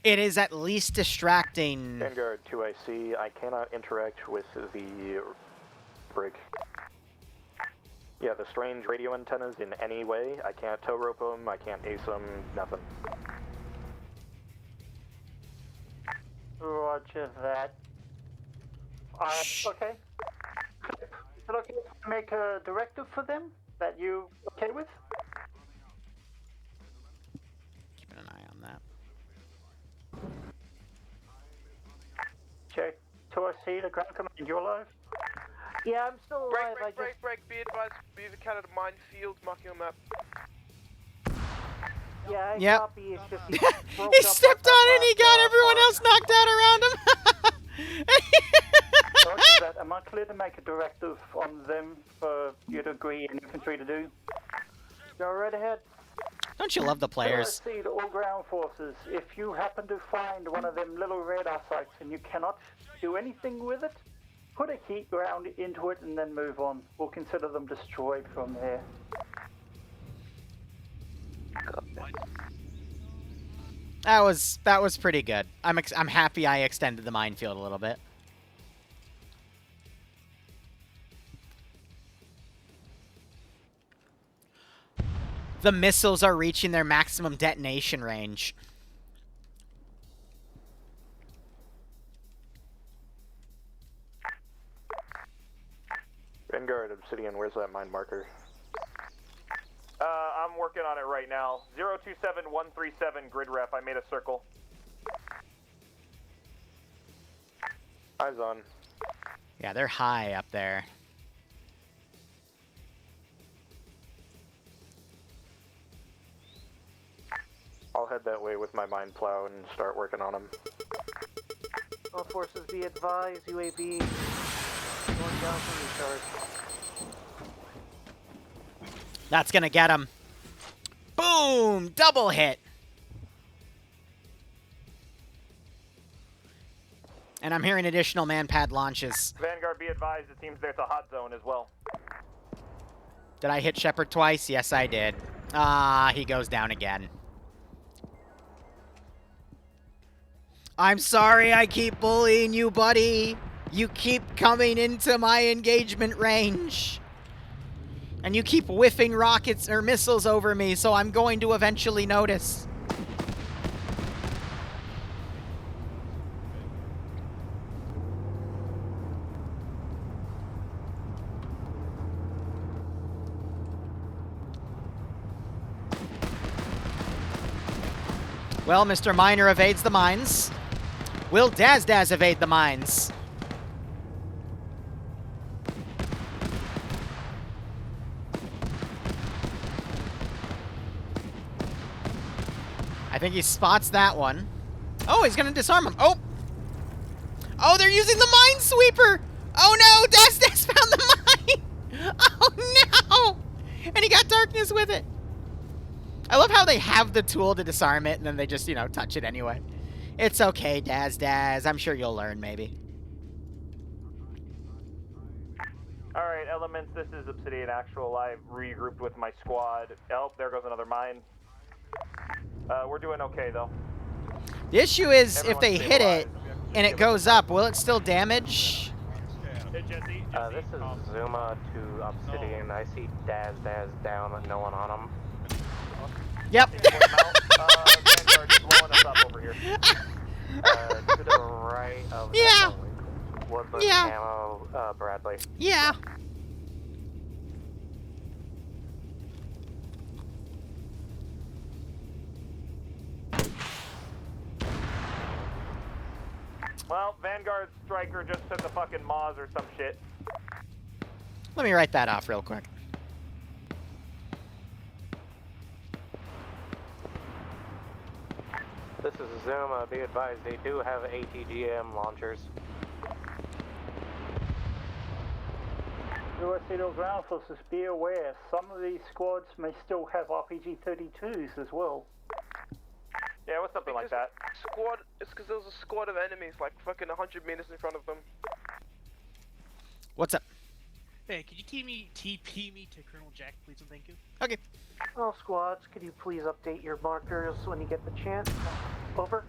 It is at least distracting. Vanguard 2IC, I cannot interact with the brig. Yeah, the strange radio antennas in any way. I can't tow rope them, I can't ace them, nothing. Roger that. Okay. Is it okay if I make a directive for them that you okay with? Keeping an eye on that. Check. 2IC, the ground command, you're alive? Yeah, I'm still alive. Break. Be advised, we've encountered a minefield marking on map. Yeah, I Yep. copy. It's just He stepped on it and he got everyone else knocked out around him. Roger that. Am I clear to make a directive on them for you to agree and infantry to do? Go right ahead. Don't you love the players? 2IC to all ground forces. If you happen to find one of them little radar sites and you cannot do anything with it, put a heat ground into it and then move on. We'll consider them destroyed from there. That was pretty good. I'm happy I extended the minefield a little bit. The missiles are reaching their maximum detonation range. Vanguard, Obsidian, where's that mine marker? I'm working on it right now. 027137 grid rep. I made a circle. Eyes on. Yeah, they're high up there. I'll head that way with my mine plow and start working on them. All forces be advised. UAV going down for recharge. That's gonna get him. Boom! Double hit. And I'm hearing additional man-pad launches. Vanguard, be advised, it seems there's a hot zone as well. Did I hit Shepard twice? Yes, I did. Ah, he goes down again. I'm sorry I keep bullying you, buddy. You keep coming into my engagement range. And you keep whiffing rockets or missiles over me, so I'm going to eventually notice. Well, Mr. Miner evades the mines. Will Daz evade the mines? I think he spots that one. Oh, he's gonna disarm him. Oh! Oh, they're using the minesweeper! Oh no, Daz found the mine! Oh no! And he got darkness with it. I love how they have the tool to disarm it and then they just, you know, touch it anyway. It's okay, Daz. I'm sure you'll learn, maybe. Alright, elements, this is Obsidian Actual. I've regrouped with my squad. Oh, there goes another mine. We're doing okay, though. The issue is, if they hit stabilized. it and it goes up, will it still damage? Hey, Jesse. This is Zuma to Obsidian. I see Daz down, no one on him. Yep. Vanguard is blowing us up over here. To the right of Yeah. Woodland Yeah. Camo, Bradley. Yeah. Well, Vanguard Striker just sent the fucking Maz or some shit. Let me write that off real quick. This is Zuma. Be advised, they do have ATGM launchers. USC ground forces, be aware, some of these squads may still have RPG-32s as well. Yeah, what's something like that? Squad, it's because there was a squad of enemies like fucking 100 meters in front of them. What's up? Hey, could you TP me to Colonel Jack, please, and thank you? Okay. All squads, could you please update your markers when you get the chance? Over.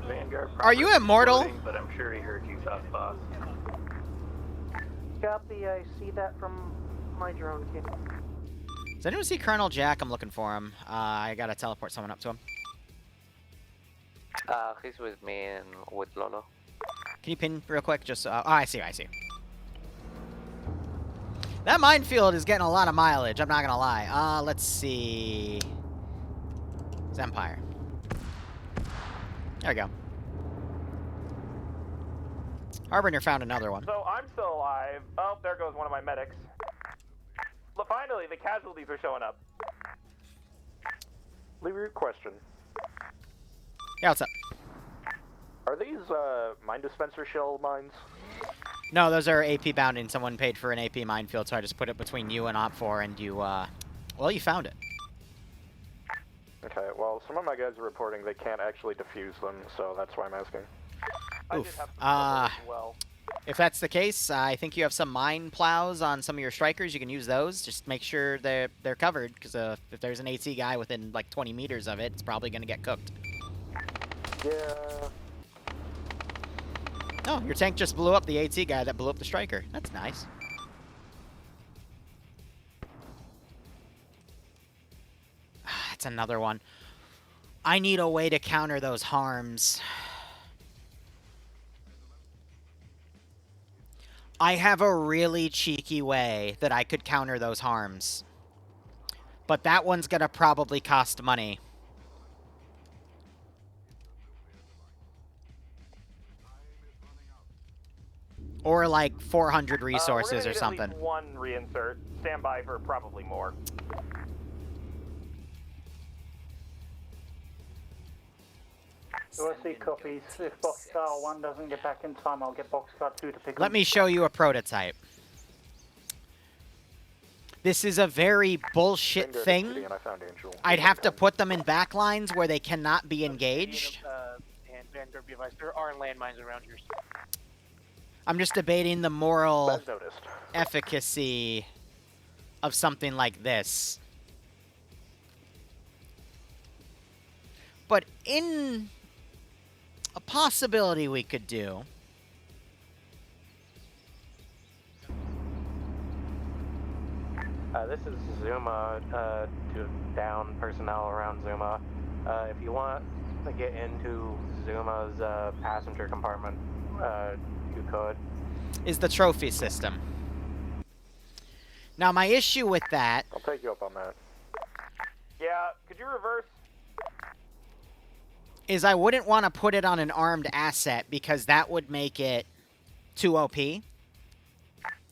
Vanguard Are you immortal? But I'm sure he heard you talk, boss. Copy, I see that from my drone kit. Does anyone see Colonel Jack? I'm looking for him. I gotta teleport someone up to him. He's with me and with Lolo. Can you pin real quick? Just oh, I see. That minefield is getting a lot of mileage. I'm not gonna lie. Let's see. It's Empire. There we go. Harbinger found another one. So I'm still alive. Oh, there goes one of my medics. Well, finally, the casualties are showing up. Liru, question. Yeah, what's up? Are these mine dispenser shell mines? No, those are AP bounding. Someone paid for an AP minefield, so I just put it between you and Op4, and you, well, you found it. Okay, well, some of my guys are reporting they can't actually defuse them, so that's why I'm asking. Oof. If that's the case, I think you have some mine plows on some of your strikers. You can use those. Just make sure they're covered, because if there's an AT guy within, like, 20 meters of it, it's probably going to get cooked. Yeah. Oh, your tank just blew up the AT guy that blew up the striker. That's nice. That's another one. I need a way to counter those harms. I have a really cheeky way that I could counter those harms. But that one's gonna probably cost money. Or like 400 resources or something. At least one reinsert. Stand by for probably more. OSC copies. If Boxcar 1 doesn't get back in time, I'll get Boxcar 2 to pick up. Let me show you a prototype. This is a very bullshit thing. I'd have to put them in backlines where they cannot be engaged. And Vanguard, be advised, there are landmines around here. I'm just debating the moral efficacy of something like this. But in a possibility we could do... This is Zuma, to down personnel around Zuma. If you want to get into Zuma's passenger compartment, you could. Is the trophy system. Now, my issue with that... I'll take you up on that. Yeah, could you reverse? Is I wouldn't want to put it on an armed asset because that would make it too OP.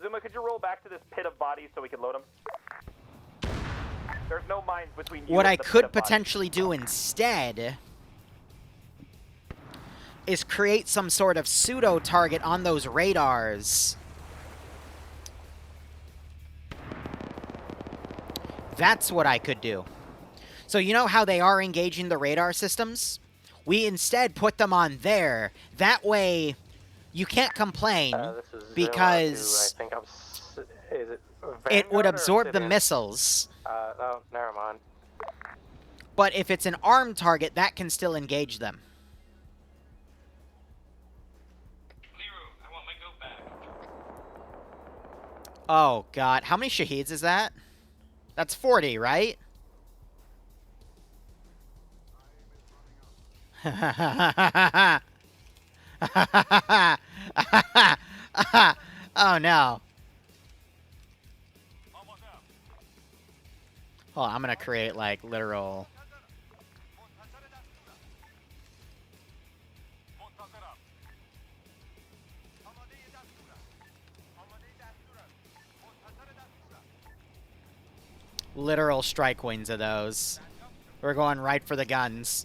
Zuma, could you roll back to this pit of bodies so we can load them? There's no mines between you What and I the pit could of bodies. potentially do instead is create some sort of pseudo-target on those radars. That's what I could do. So you know how they are engaging the radar systems? We instead put them on there. That way, you can't complain because it would absorb the missiles. Oh, never mind. But if it's an armed target, that can still engage them. Liru, I want my goat back. Oh, God. How many Shaheeds is that? That's 40, right? Oh, no. Hold on, I'm going to create, like, literal... literal strike wings of those. We're going right for the guns.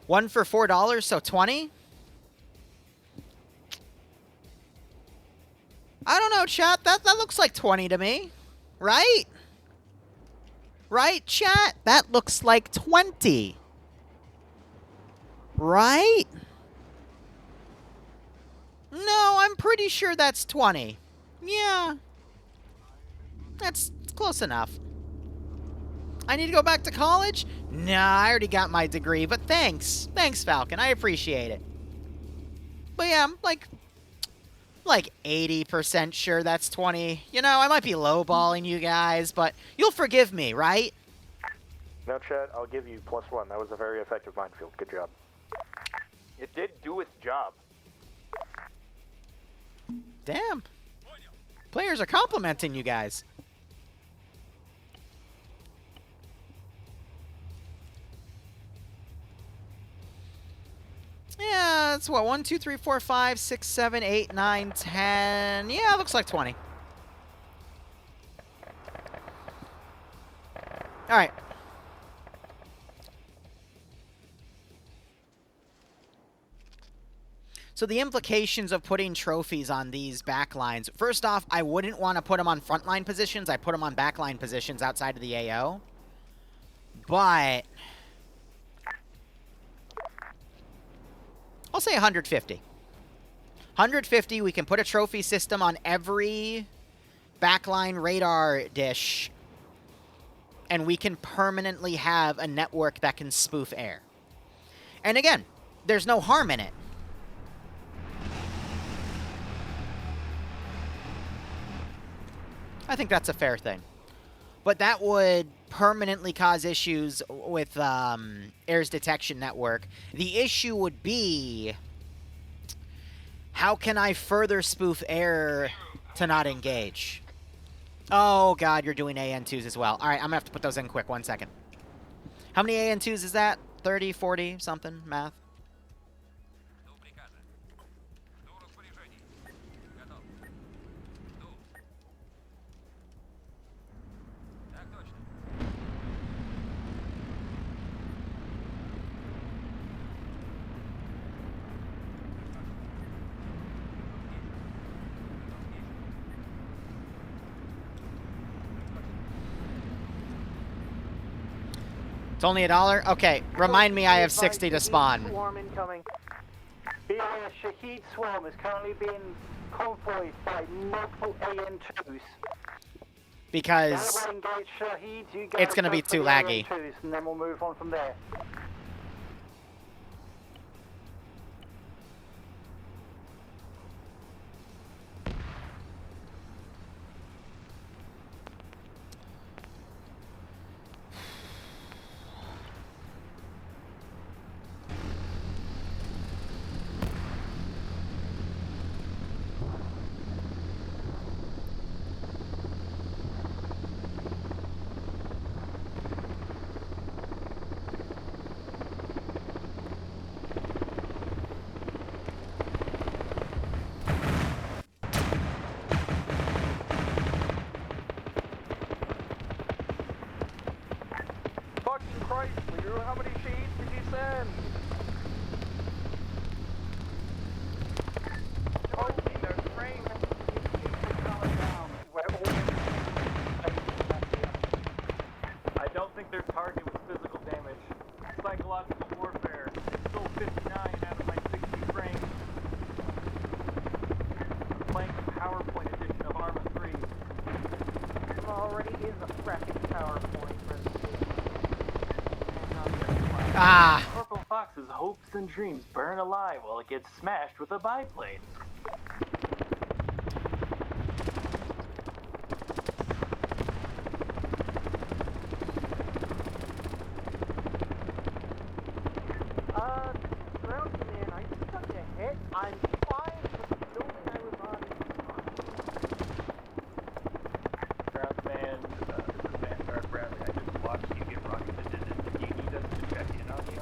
One for $4, so 20? I don't know, chat. That looks like 20 to me. Right? Right, chat? That looks like 20. Right? No, I'm pretty sure that's 20. Yeah. That's close enough. I need to go back to college? Nah, I already got my degree, but thanks. Thanks, Falcon. I appreciate it. But yeah, I'm like 80% sure that's 20. You know, I might be lowballing you guys, but you'll forgive me, right? No, Chet, I'll give you +1. That was a very effective minefield. Good job. It did do its job. Damn. Players are complimenting you guys. Yeah, it's what, 1, 2, 3, 4, 5, 6, 7, 8, 9, 10. Yeah, it looks like 20. All right. So the implications of putting trophies on these backlines. First off, I wouldn't want to put them on frontline positions. I put them on backline positions outside of the AO. But I'll say 150. 150, we can put a trophy system on every backline radar dish, and we can permanently have a network that can spoof air. And again, there's no harm in it. I think that's a fair thing. But that would permanently cause issues with Air's detection network. The issue would be, how can I further spoof Air to not engage? Oh, God, you're doing AN2s as well. All right, I'm going to have to put those in quick. 1 second. How many AN2s is that? 30, 40, something? Math? It's only $1? Okay, remind me I have 60 to spawn. Swarm incoming. BIS Shaheed Swarm is currently being convoyed by multiple AN2s. Because it's going to be too laggy. And then we'll move on from there. Christ, Liru, how many sheets did you send? Holy, they're frames. I don't think their target was physical damage. Psychological warfare. It stole 59 out of my 60 frames. I'm playing the PowerPoint edition of Arma 3. There already is a fracking PowerPoint for this. Ah! Corporal Fox's hopes and dreams burn alive while it gets smashed with a biplane. Ground command, I just got a hit. I'm fine with the building I was on. Ground command, Command Guard Bradley, I just watched you get rocketed into it. Do you need us to check in on you?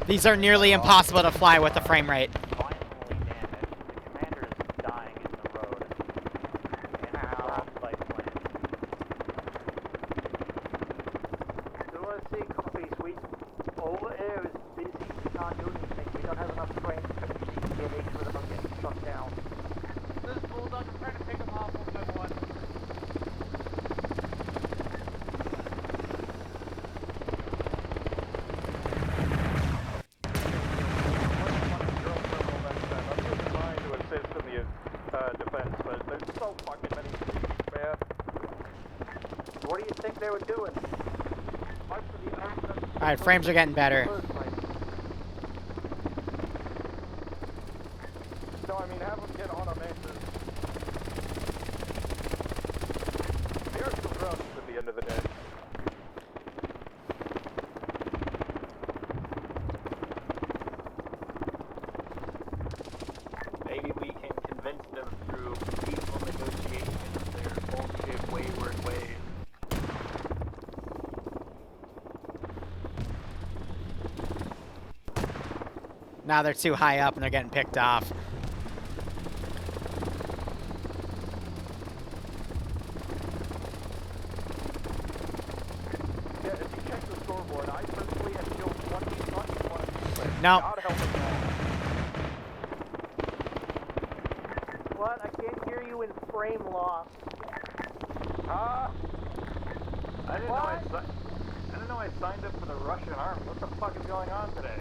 These are nearly impossible to fly with the frame rate. Violently damaged. The commander is dying in the road. And our flight plan. Do I see copy, sweet? All the air is busy. We can't do anything. We don't have enough frames to get each of them getting shot down. This bulldog is trying to There's so fucking many trees, man. What do you think they were doing? Alright, frames are getting better. So, I mean, have them get on a basis. They are still drones at the end of the day. Maybe we can convince them through peaceful negotiation of their bullshit wayward ways. Now they're too high up and they're getting picked off. Yeah, if you check the scoreboard, I personally have killed 21 people. No. God help us all. What? I can't hear you in frame loss. I didn't know I signed up for the Russian army. What the fuck is going on today?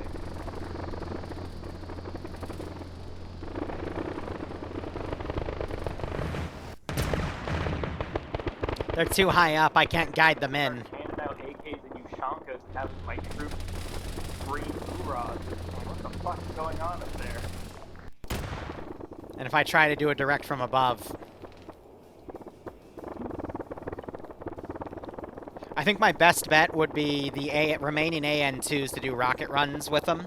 They're too high up. I can't guide them in. Handing out AKs and Ushankas and having my troops breathe hoorahs. What the fuck is going on up there? And if I try to do it direct from above... I think my best bet would be the remaining AN2s to do rocket runs with them.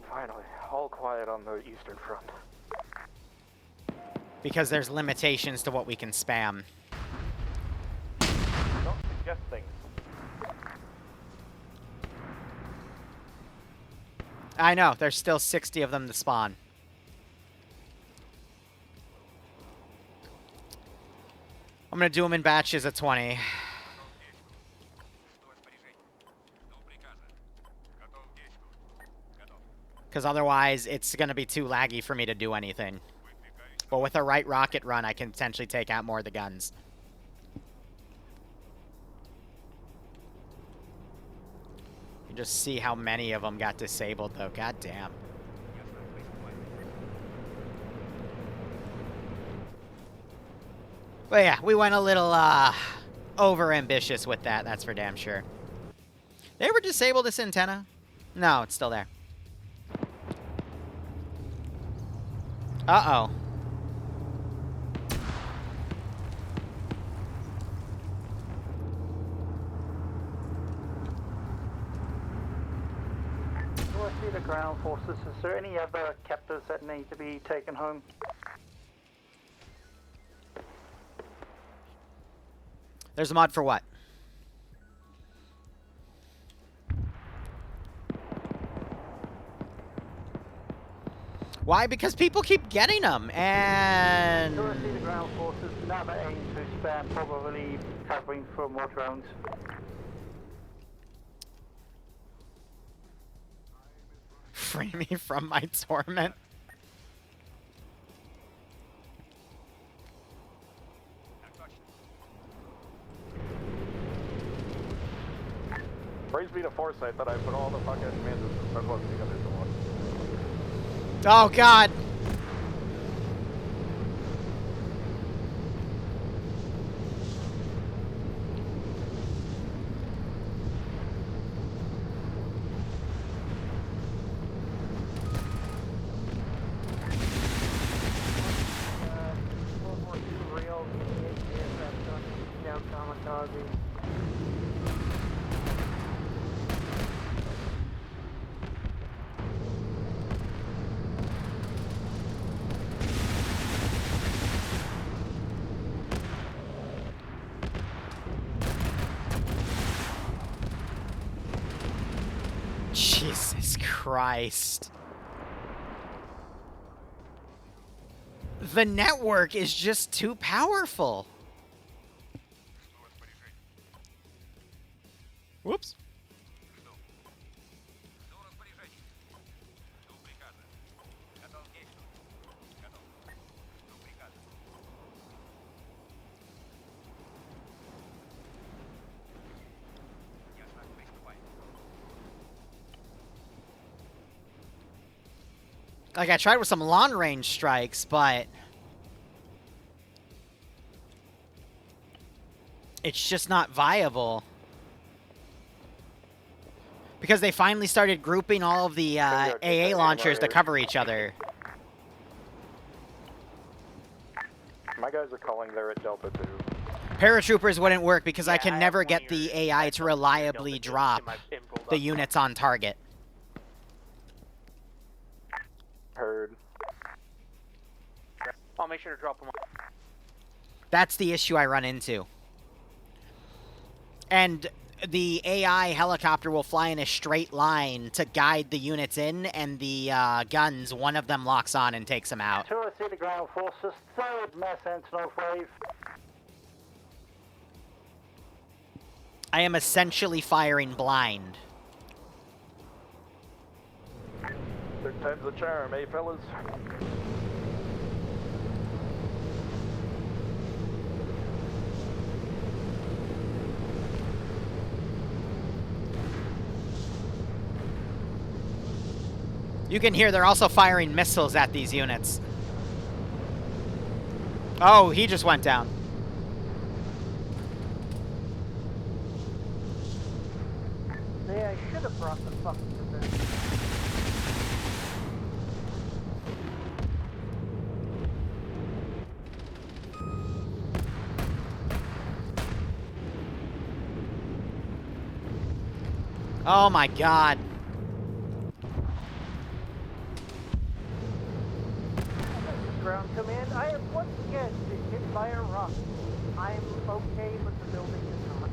Finally, all quiet on the eastern front. Because there's limitations to what we can spam. Don't suggest things. I know, there's still 60 of them to spawn. I'm gonna do them in batches of 20. Because otherwise, it's gonna be too laggy for me to do anything. But with a right rocket run, I can potentially take out more of the guns. You just see how many of them got disabled, though. God damn. But yeah, we went a little, over-ambitious with that, that's for damn sure. They ever disable this antenna? No, it's still there. Uh-oh. Do I see the ground forces? Is there any other captors that need to be taken home? There's a mod for what? Why? Because people keep getting them, and... Do I see the ground forces? Now they're aiming to spam, probably covering for more drones. Free me from my torment. Praise be to foresight that I put all the fucking mantis and sunwebs together into one. Oh, God. Jesus Christ. The network is just too powerful. Whoops. Like, I tried with some long-range strikes, but it's just not viable. Because they finally started grouping all of the AA launchers to cover each other. My guys are calling there at Delta 2. Paratroopers wouldn't work because I can never get the AI to reliably drop the units on target. Heard. I'll make sure to drop them. That's the issue I run into. And the AI helicopter will fly in a straight line to guide the units in, and the guns, one of them locks on and takes them out. 2 City Ground Forces, 3rd Mass Antonov Wave. I am essentially firing blind. Third time's the charm, eh, fellas? You can hear they're also firing missiles at these units. Oh, he just went down. Yeah, I should have brought the fucking defense. Oh my god. Ground command, I have once again been hit by a rock. I'm okay, but the building is not.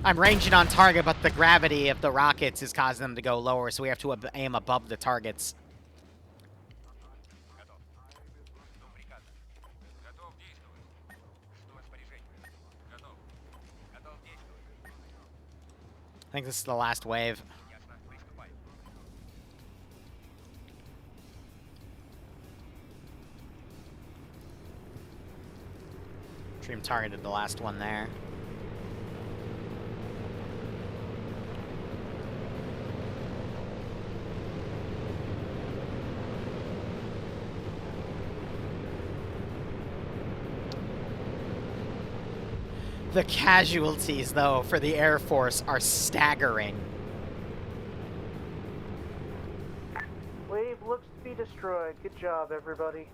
I'm ranging on target, but the gravity of the rockets is causing them to go lower, so we have to aim above the targets. I think this is the last wave. Dream targeted the last one there. The casualties, though, for the Air Force are staggering. Wave looks to be destroyed. Good job, everybody.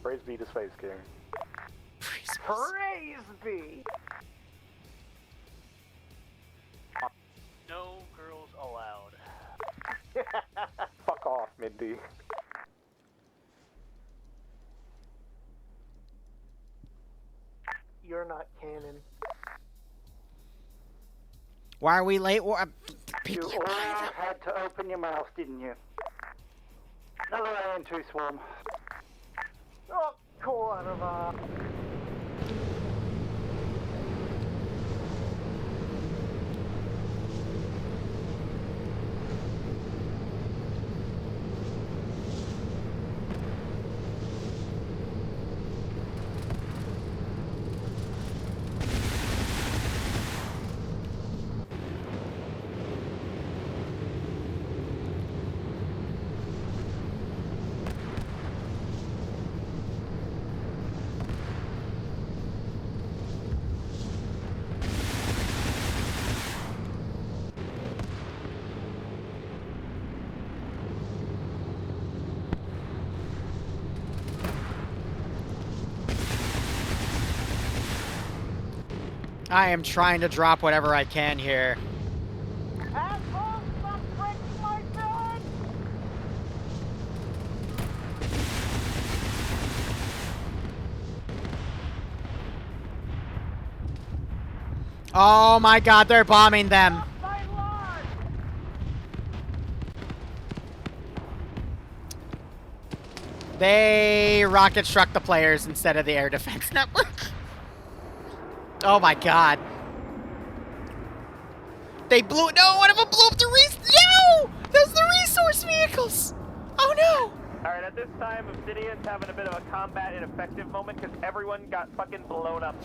Praise be to Space King. Praise be! No girls allowed. Fuck off, Mindy. You're not canon. Why are we late? You all had to open your mouth, didn't you? Another AN2 swarm. Oh, quarter. I am trying to drop whatever I can here. Asshole, stop breaking my bed! Oh my god, they're bombing them. They rocket struck the players instead of the air defense network. Oh my god. They blew. No, one of them blew up the No! Those are the resource vehicles! Oh no! Alright, at this time, Obsidian's having a bit of a combat ineffective moment because everyone got fucking blown up.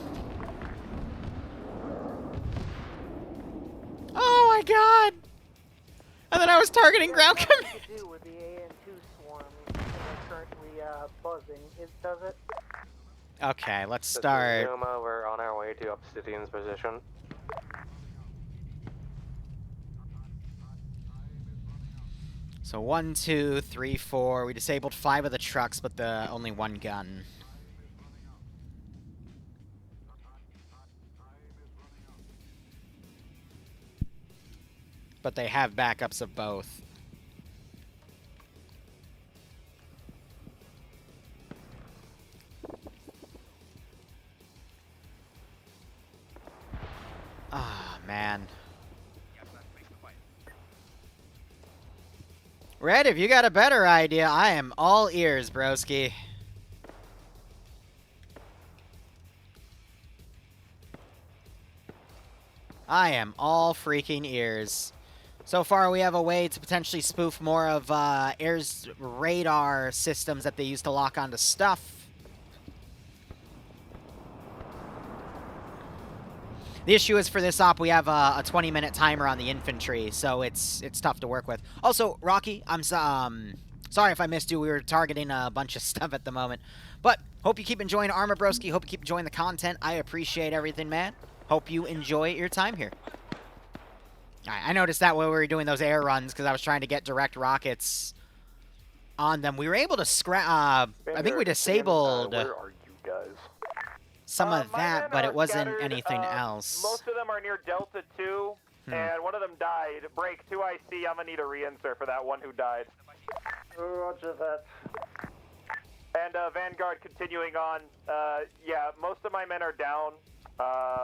Oh my god! And then I was targeting ground command. What to do with the AN2 swarm that are currently buzzing? Does it? Okay, let's This is start. Zuma, we're on our way to Obsidian's position. So 1, 2, 3, 4. We disabled 5 of the trucks, but only 1 gun. But they have backups of both. Ah, man. Red, if you got a better idea, I am all ears, broski. I am all freaking ears. So far, we have a way to potentially spoof more of Air's radar systems that they used to lock onto stuff. The issue is for this op, we have a 20-minute timer on the infantry, so it's tough to work with. Also, Rocky, I'm sorry if I missed you. We were targeting a bunch of stuff at the moment. But hope you keep enjoying Armor Broski. Hope you keep enjoying the content. I appreciate everything, man. Hope you enjoy your time here. I noticed that when we were doing those air runs, because I was trying to get direct rockets on them. We were able to scrap... I think we disabled... Where are you guys? Some of that, but it wasn't anything else. Most of them are near Delta 2, and one of them died. Break 2 IC, I'm gonna need a reinsert for that one who died. Roger that. And Vanguard continuing on. Yeah, most of my men are down,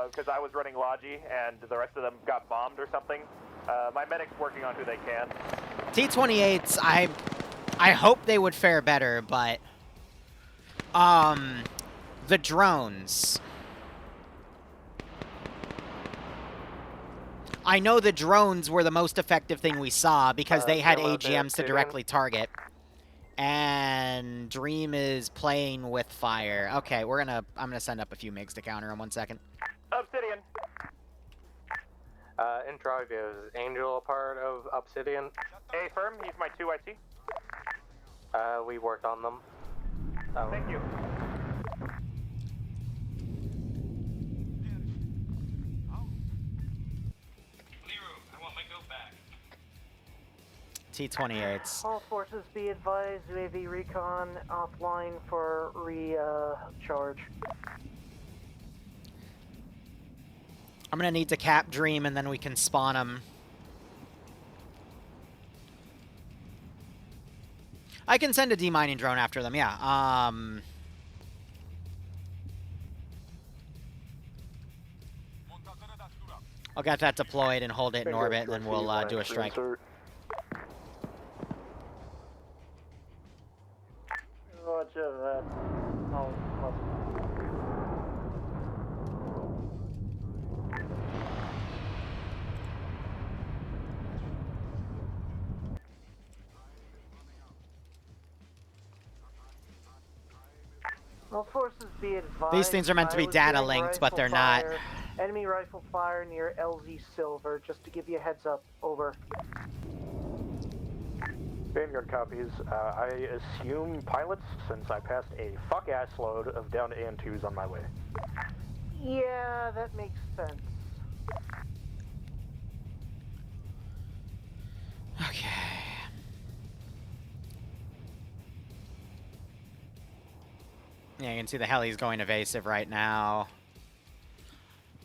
because I was running Logi, and the rest of them got bombed or something. My medic's working on who they can. T-28s, I hope they would fare better, but... The drones. I know the drones were the most effective thing we saw because they had AGMs to directly target. And Dream is playing with fire. Okay, I'm gonna send up a few MiGs to counter him. 1 second. Obsidian. Interrogative, is Angel a part of Obsidian? A firm, he's my 2 IC. We worked on them. Thank you. T-28s. All forces be advised, UAV recon offline for recharge. I'm gonna need to cap Dream and then we can spawn him. I can send a demining drone after them, yeah. I'll get that deployed and hold it in orbit, and then we'll do a strike. Roger that. Oh, All forces be advised. These things are meant to be data linked, but they're not. Enemy rifle fire near LZ Silver, just to give you a heads up. Over. Vanguard copies. I assume pilots, since I passed a fuck-ass load of down AN2s on my way. Yeah, that makes sense. Okay. Yeah, you can see the heli's going evasive right now.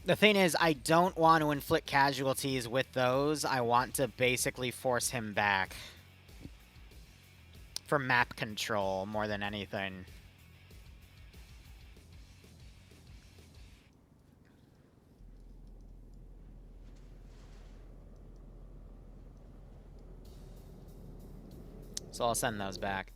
The thing is, I don't want to inflict casualties with those. I want to basically force him back. For map control, more than anything. So I'll send those back.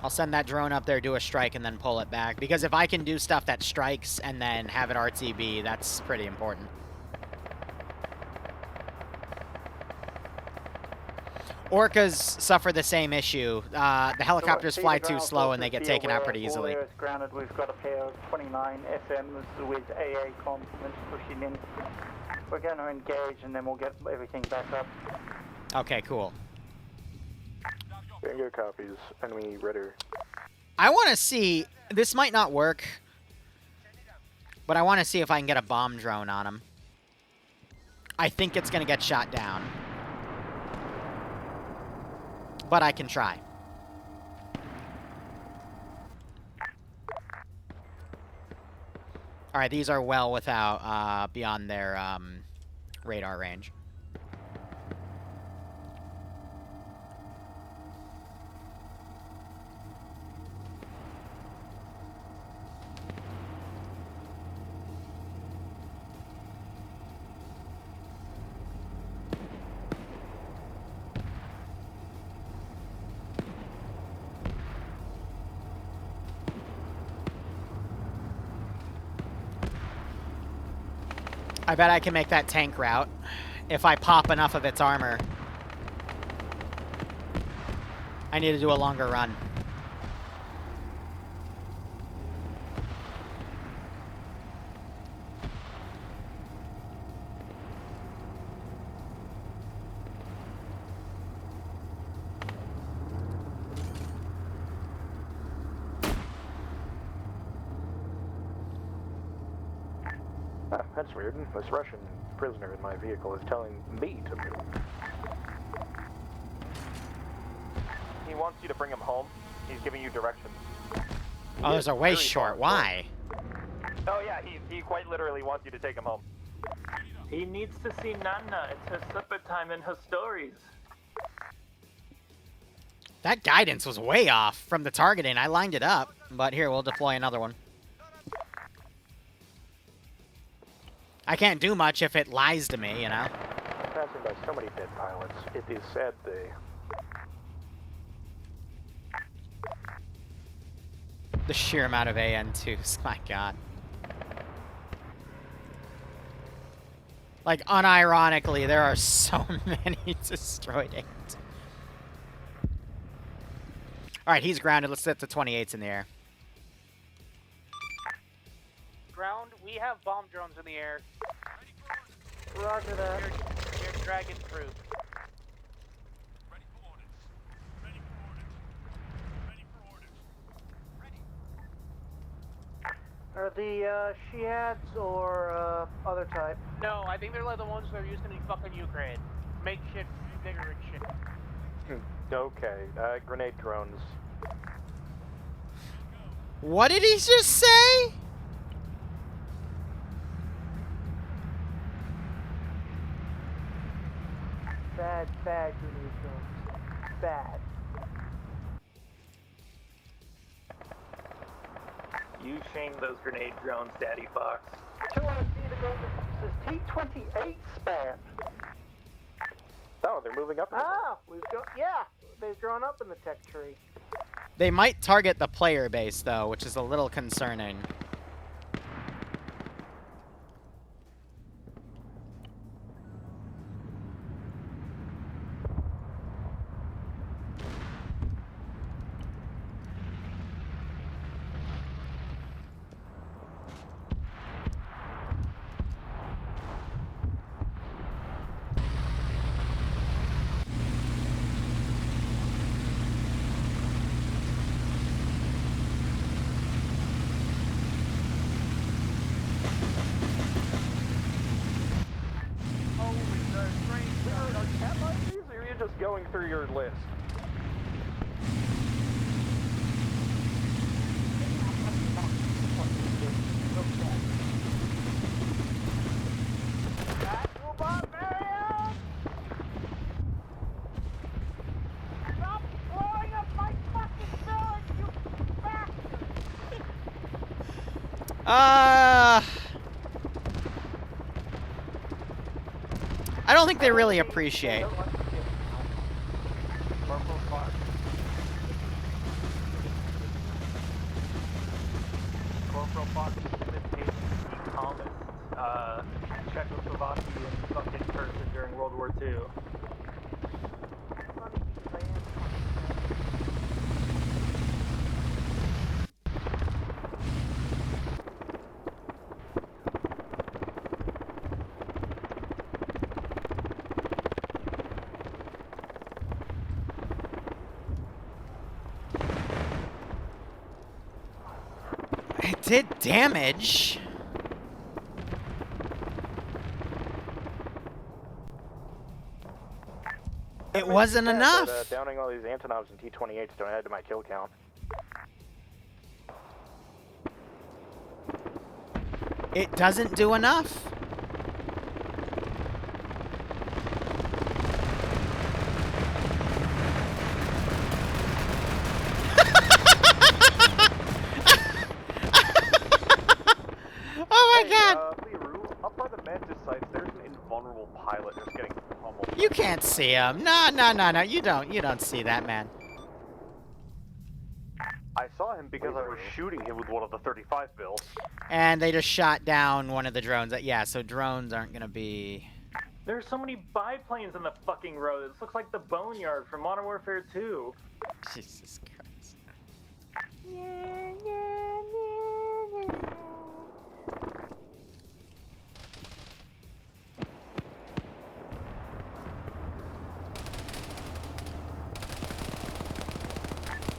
I'll send that drone up there, do a strike, and then pull it back. Because if I can do stuff that strikes and then have it RTB, that's pretty important. Orcas suffer the same issue. The helicopters fly too slow and they get taken out pretty easily. All grounded. We've got a pair of 29 SMs with AA complements pushing in. We're going to engage and then we'll get everything back up. Okay, cool. Bingo copies. Enemy radar. I want to see... This might not work. But I want to see if I can get a bomb drone on him. I think it's going to get shot down. But I can try. Alright, these are well without, beyond their, radar range. I bet I can make that tank route if I pop enough of its armor. I need to do a longer run. Ah, that's weird. This Russian prisoner in my vehicle is telling me to move. He wants you to bring him home. He's giving you directions. Oh, those are way short. Why? Oh yeah, he quite literally wants you to take him home. He needs to see Nana. It's her supper time and her stories. That guidance was way off from the targeting. I lined it up, but here, we'll deploy another one. I can't do much if it lies to me, you know? Passing by so many dead pilots, it is sad day. The sheer amount of AN2s, my god. Like, unironically, there are so many destroyed AN2. Alright, he's grounded. Let's set the 28s in the air. Ground, we have bomb drones in the air. Roger that. You're dragon proof. Are the Shiads or other type? No, I think they're like the ones that are used in fucking Ukraine. Make shit bigger and shit. Okay, grenade drones. What did he just say? Bad, bad grenade drones. Bad. You shamed those grenade drones, Daddy Fox. 200 feet ago, this is T-28 span. Oh, they're moving up. Ah, we've got, yeah, they've drawn up in the tech tree. They might target the player base, though, which is a little concerning. Just going through your list. Stop blowing up my fucking village, you bastard! I don't think they really appreciate. robot imitating the calmest Czechoslovakian fucking person during World War II. It did damage. It wasn't enough. But, downing all these Antonovs and T-28s don't add to my kill count. It doesn't do enough. Oh my god! Liru, up by the Mantis sites, there's an invulnerable pilot just getting pummeled. You can't see him. No, no, no, no. You don't see that, man. I saw him because I was shooting him with one of the 35 bills. And they just shot down one of the drones. Yeah, so drones aren't gonna be... There's so many biplanes on the fucking road. This looks like the Boneyard from Modern Warfare 2. Jesus Christ. I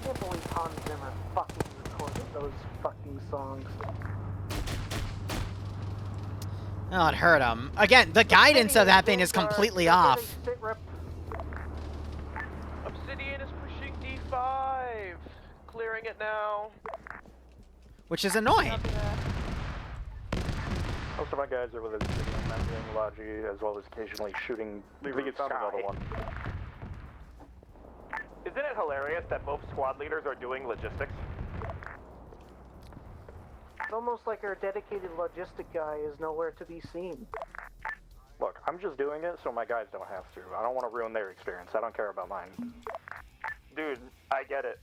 can't believe Hans Zimmer fucking recorded those fucking songs. Oh, it hurt him. Again, the guidance of that thing is completely off. Obsidian is pushing D5. Clearing it now. Which is annoying. Most of my guys are with Obsidian, not doing Logi, as well as occasionally shooting the sky. Isn't it hilarious that both squad leaders are doing logistics? It's almost like our dedicated logistic guy is nowhere to be seen. Look, I'm just doing it so my guys don't have to. I don't want to ruin their experience. I don't care about mine. Dude, I get it.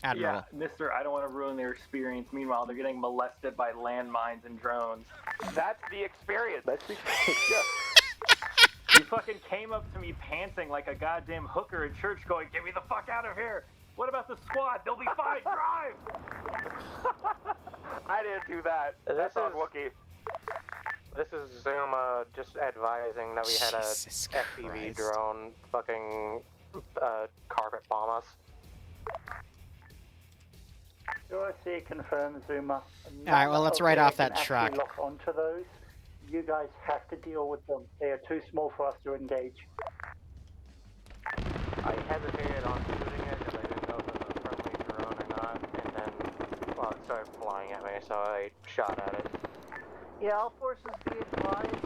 Admiral. Yeah, mister, I don't want to ruin their experience. Meanwhile, they're getting molested by landmines and drones. That's the experience. That's the experience, yeah. You fucking came up to me panting like a goddamn hooker in church going, "Get me the fuck out of here! What about the squad? They'll be fine, drive!" I didn't do that. That's on Wookiee. This is Zuma just advising that we had a FPV drone fucking carpet bomb us. UIC confirms Zuma. Alright, well, let's write off that truck. Lock onto those. You guys have to deal with them. They are too small for us to engage. I hesitated on shooting it because I didn't know if it was a friendly drone or not, and then, well, it started flying at me, so I shot at it. Yeah, all forces be advised.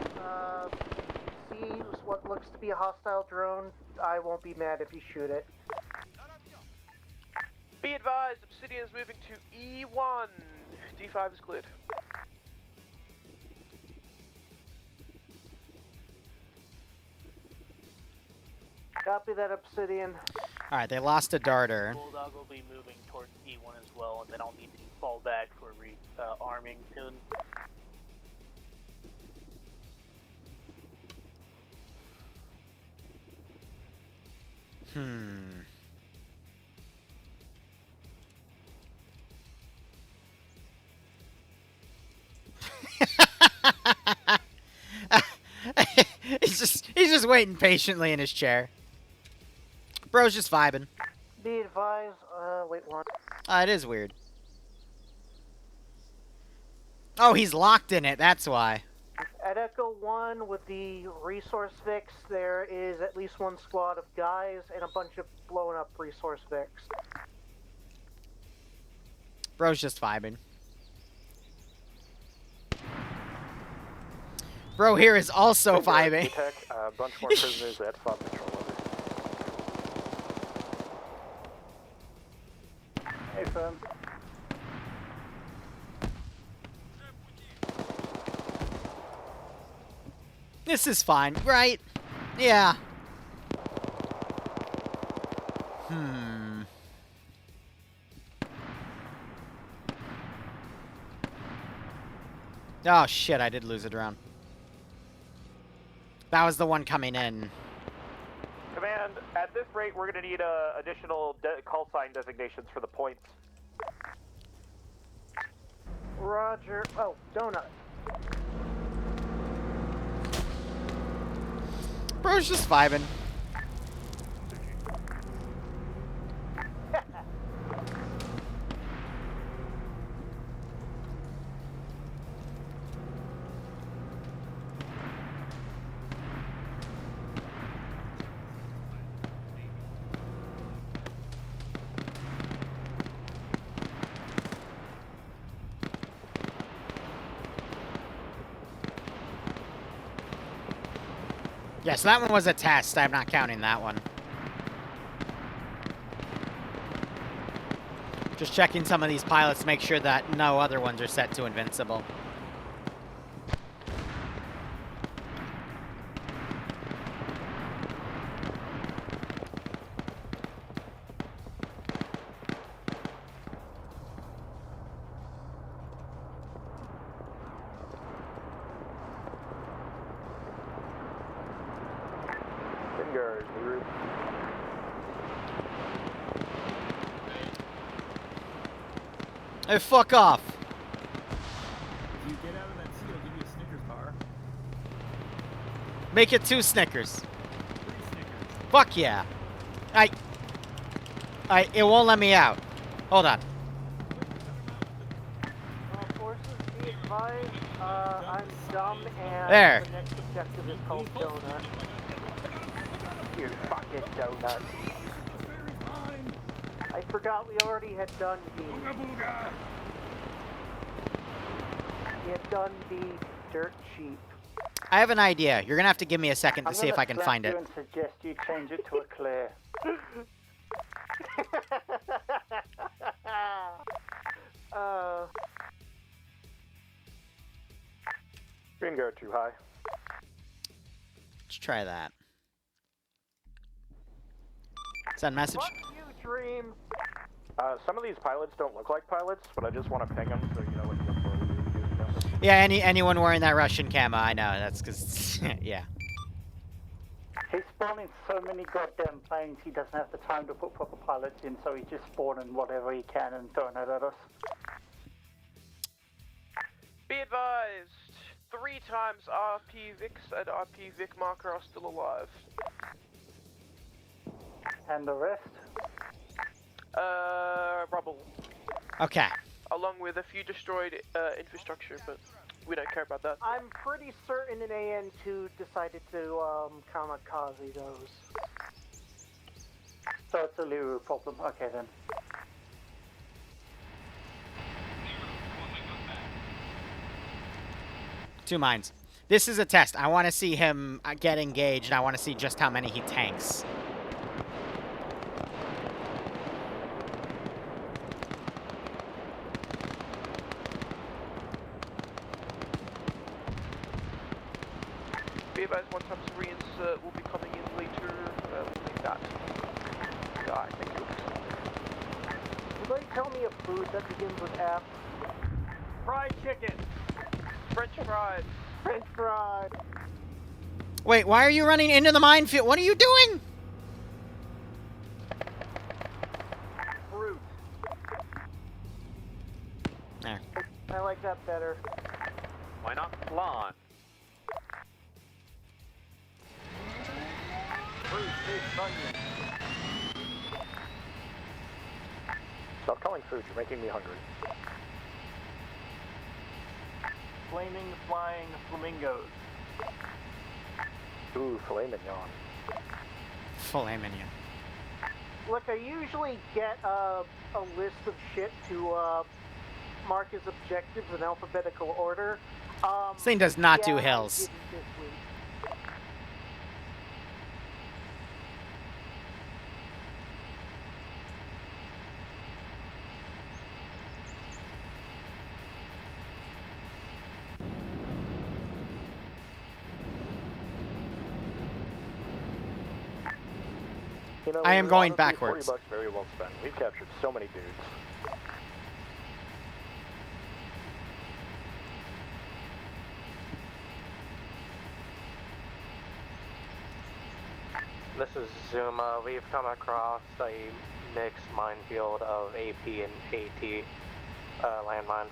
See what looks to be a hostile drone. I won't be mad if you shoot it. Be advised, Obsidian is moving to E1. D5 is cleared. Copy that, Obsidian. Alright, they lost a darter. Bulldog will be moving towards E1 as well, and then I'll need to fall back for arming soon. He's just waiting patiently in his chair. Bro's just vibing. Be advised, wait one. It is weird. Oh, he's locked in it, that's why. At Echo 1, with the resource fix, there is at least one squad of guys and a bunch of blown up resource fix. Bro's just vibing. Bro here is also vibing. Tech, a bunch more prisoners at FOB control over. Hey, firm. This is fine, right? Yeah. Oh shit, I did lose a drone. That was the one coming in. Command, at this rate, we're going to need additional call sign designations for the points. Roger. Oh, donut. Bro's just vibing. Yes, that one was a test. I'm not counting that one. Just checking some of these pilots to make sure that no other ones are set to invincible. Vanguard, Liru. Hey, fuck off. If you get out of that seat, I'll give you a Snickers bar. Make it 2 Snickers. 3 Snickers. Fuck yeah. It won't let me out. Hold on. Forces, be advised, I'm dumb and There. the next objective is called donut. You fucking donut. I forgot we already had done the... We had done the dirt sheep. I have an idea. You're gonna have to give me a second to see if I can find it. I'm gonna suggest you change it to a clear. Vanguard too high. Let's try that. Send message. Fuck you, Dream! Some of these pilots don't look like pilots, but I just want to ping them so you know what to look for when you're doing jumping. Yeah, anyone wearing that Russian camo, I know. That's because, yeah. He's spawning so many goddamn planes, he doesn't have the time to put proper pilots in, so he's just spawning whatever he can and throwing it at us. Be advised, 3 times RP Vix and RP Vic marker are still alive. And the rest? Rubble. Okay. Along with a few destroyed infrastructure, but we don't care about that. I'm pretty certain an AN2 decided to kamikaze those. So it's a Liru problem. Okay then. Two minds. This is a test. I want to see him get engaged. I want to see just how many he tanks. Be advised, one times reinsert will be coming in later. We'll make that. Die, thank you. Somebody tell me a food that begins with F. Fried chicken. French fries. French fries. Wait, why are you running into the minefield? What are you doing? Fruit. There. I like that better. Why not flan? Fruit, fish, onion. Stop calling food, you're making me hungry. Flaming, flying flamingos. Ooh, filet mignon. Filet mignon. Look, I usually get a list of shit to mark as objectives in alphabetical order. This thing does not do I hills. didn't this week. You know, I am going honestly, backwards. $40 very well spent. We've captured so many dudes. This is Zuma. We've come across a mixed minefield of AP and AT landmines.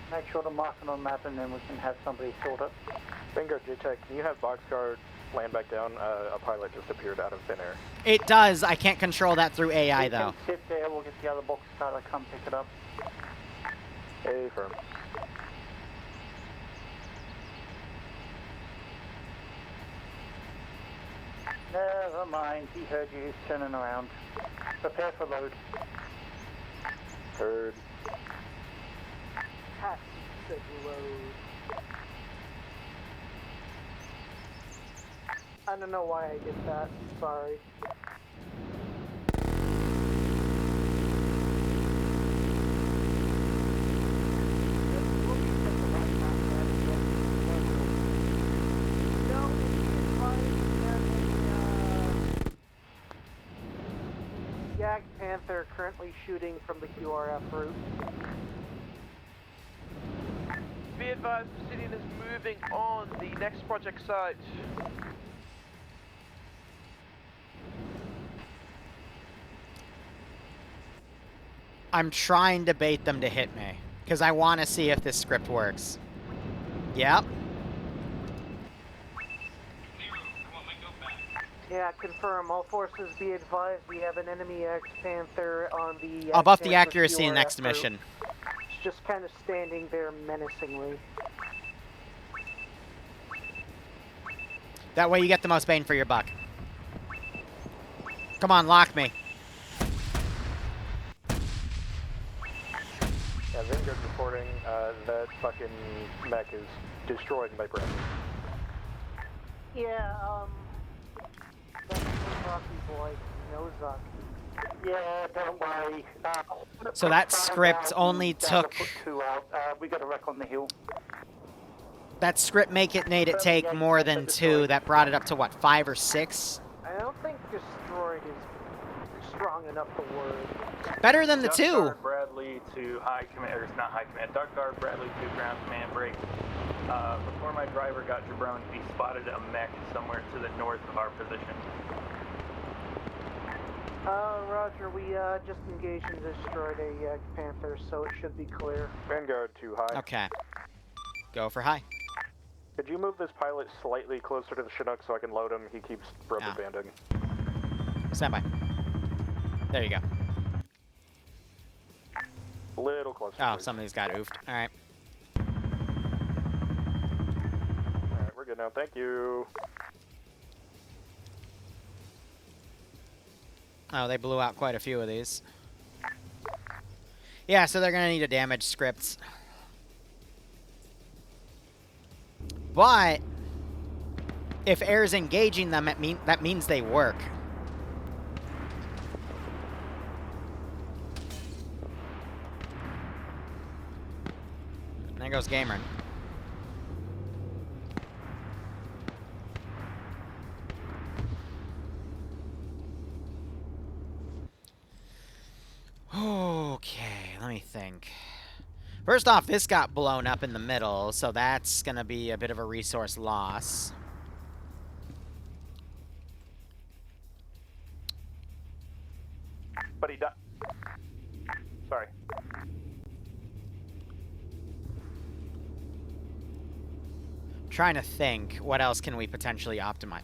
Make sure to mark it on map and then we can have somebody sort it. Vanguard JTech, can you have Boxguard land back down? A pilot just appeared out of thin air. It does. I can't control that through AI, You though. can sit there, we'll get the other box car to come pick it up. Affirm. Never mind, he heard you, he's turning around. Prepare for load. Heard. Has said load. I don't know why I did that. Sorry. Yak Panther currently shooting from the QRF route. Be advised, Obsidian is moving on the next project site. I'm trying to bait them to hit me, because I want to see if this script works. Yep. Yeah, confirm. All forces be advised we have an enemy X-Panther on the... I'll buff the X-Panther accuracy in QRF next route. mission. It's just kind of standing there menacingly. That way you get the most bang for your buck. Come on, lock me. Yeah, Vanguard's reporting that fucking mech is destroyed by Brent. Yeah, that's the Rocky boy. No Zuck. Yeah, don't worry. So that script only took... we got a wreck on the hill. That script made it take more than 2. That brought it up to, what, 5 or 6? I don't think destroyed is strong enough a word. Better than the Duck 2. Guard Bradley to High Command, or it's not High Command, Duck Guard Bradley to Ground Command break. Before my driver got Jabron, he spotted a mech somewhere to the north of our position. Roger, we just engaged and destroyed a Panther, so it should be clear. Vanguard to High. Okay. Go for High. Could you move this pilot slightly closer to the Chinook so I can load him? He keeps rubber banding. Stand by. There you go. Little closer. Oh, please. somebody's got oofed. Alright. Alright, we're good now. Thank you. Oh, they blew out quite a few of these. Yeah, so they're going to need a damage script. But if air's engaging them, that means they work. There goes Gamerin. Okay, let me think. First off, this got blown up in the middle, so that's going to be a bit of a resource loss. But he died. Sorry. Trying to think, what else can we potentially optimize?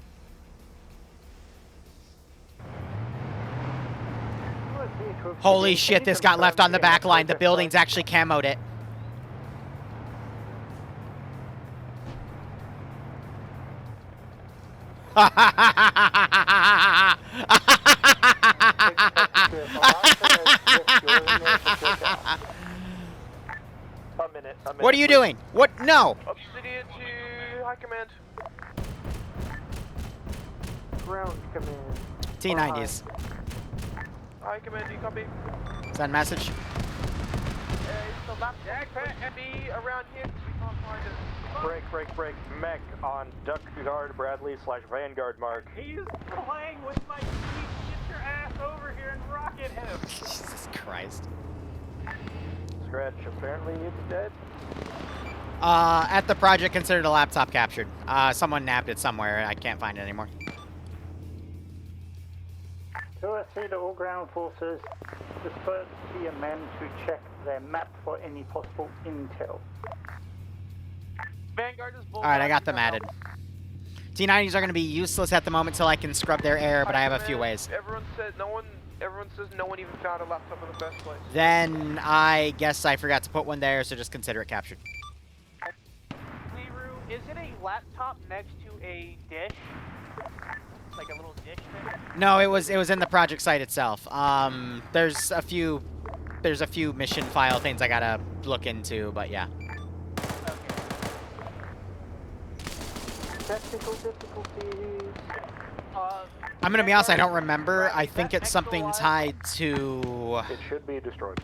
Holy shit, this got left on the back line. The building's actually camoed it. A minute. What are you doing? What? No. Obsidian to High Command. Ground command. T90s. High Command, do you copy? Send message. So that's supposed to be around here because we can't find it. Break. Mech on Duck Guard Bradley / Vanguard Mark. He's playing with my feet. Get your ass over here and rocket him. Jesus Christ. Scratch, apparently it's dead. At the project, considered a laptop captured. Someone nabbed it somewhere, and I can't find it anymore. 203 to all ground forces. Disperse via men to check their map for any possible intel. Vanguard is Alright, I got them added. T90s are going to be useless at the moment till I can scrub their air, but I have a few ways. Everyone says no one even found a laptop in the first place. Then I guess I forgot to put one there, so just consider it captured. Liru, is it a laptop next to a dish? Like a little dish thing? No, it was in the project site itself. There's a few mission file things I gotta look into, but yeah. Technical difficulties. I'm gonna be honest, I don't remember. I think it's something tied to... It should be destroyed.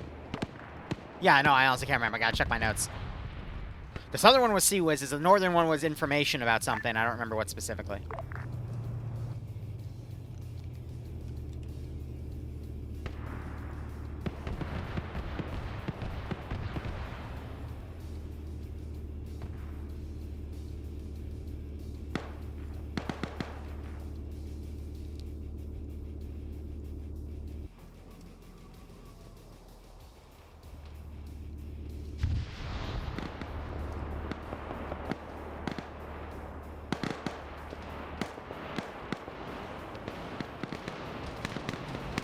Yeah, no, I honestly can't remember. I gotta check my notes. The southern one was CWIS, the northern one was information about something. I don't remember what specifically.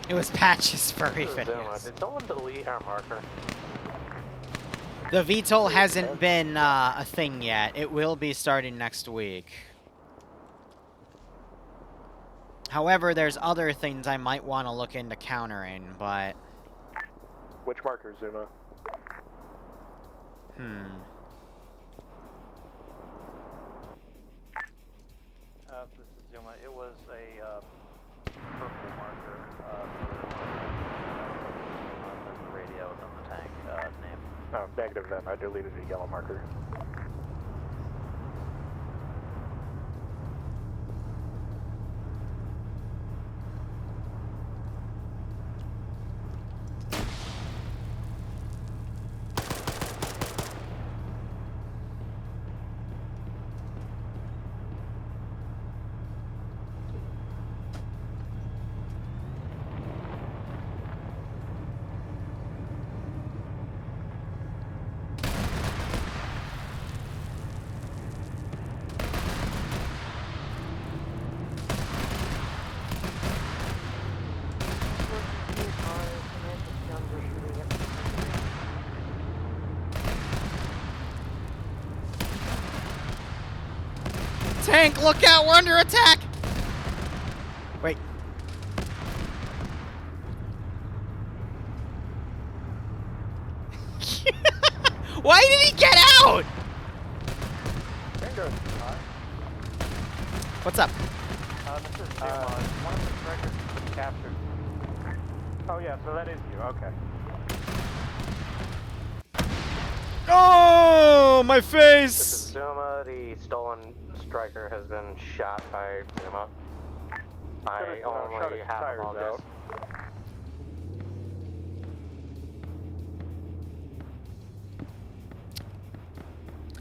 It was Patch's furry videos. Did someone delete our marker? The VTOL hasn't been a thing yet. It will be starting next week. However, there's other things I might want to look into countering, but... Which marker, Zuma? This is Zuma. It was a purple marker on the radio on the tank name. Oh, negative then. I deleted a yellow marker. Tank, look out! We're under attack! Wait. Why did he get out? What's up? This is one of the strikers was captured. Oh yeah, so that is you. Okay. Oh, my This face! is Zuma. The stolen striker has been shot by Zuma. I only have August.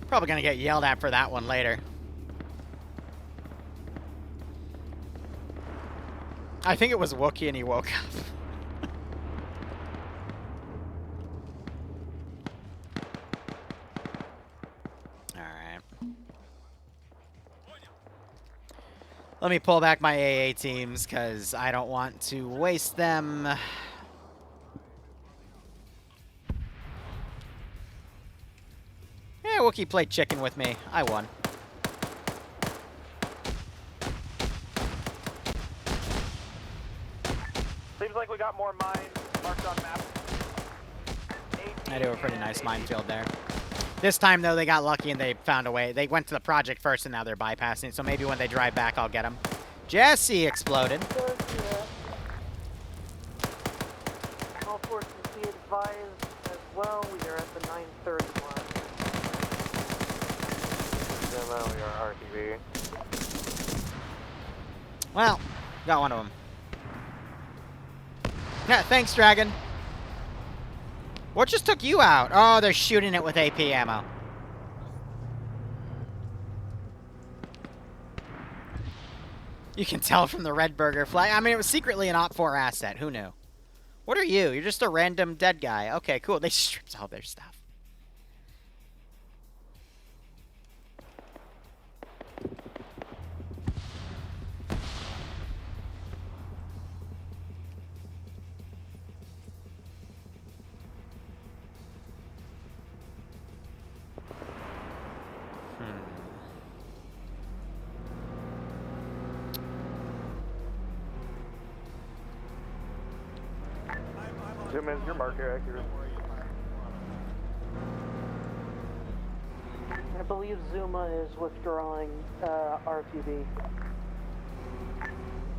Probably gonna get yelled at for that one later. I think it was Wookiee and he woke up. Let me pull back my AA teams, because I don't want to waste them. Yeah, Wookiee played chicken with me. I won. Seems like we got more mines marked on map. I do a pretty nice minefield there. This time, though, they got lucky and they found a way. They went to the project first and now they're bypassing, so maybe when they drive back, I'll get them. Jesse exploded. All forces be advised as well. We are at the 930 line. Zuma, we are RTV. Well, got one of them. Yeah, thanks, Dragon. What just took you out? Oh, they're shooting it with AP ammo. You can tell from the red burger flag. I mean, it was secretly an Op 4 asset. Who knew? What are you? You're just a random dead guy. Okay, cool. They stripped all their stuff. Zoom is your marker accurate. I believe Zuma is withdrawing RTV.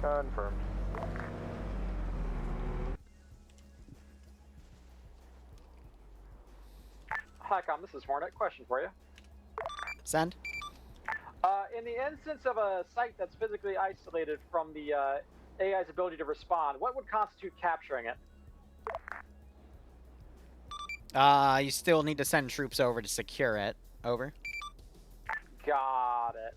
Confirmed. Hi, Com, this is Hornet. Question for you. Send. In the instance of a site that's physically isolated from the AI's ability to respond, what would constitute capturing it? You still need to send troops over to secure it. Over. Got it.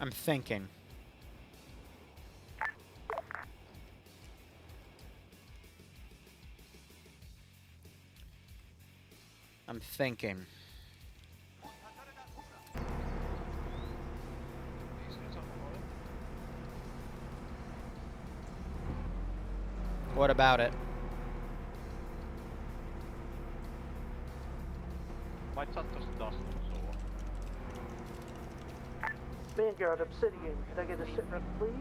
I'm thinking. I'm thinking. What about it? My chat just doesn't, so... Vanguard, Obsidian, could I get a sitrep, please?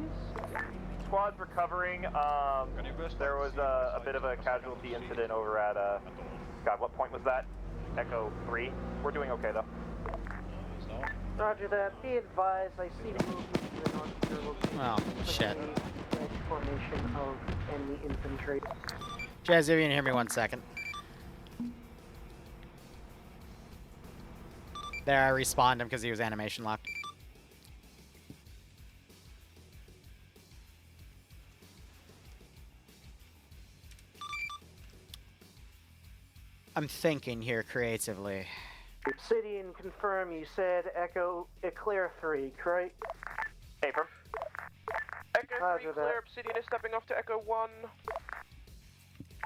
Squad's recovering. There was a bit of a casualty incident over at, God, what point was that? Echo 3. We're doing okay, though. Roger that. Be advised, I see movement to the north of your location. Oh, shit. Wedge formation of enemy infantry. Jazz, if you can hear me 1 second. There, I respawned him because he was animation locked. I'm thinking here creatively. Obsidian, confirm you said Echo Eclair 3, correct? Affirm. Echo 3 clear, Obsidian is stepping off to Echo 1.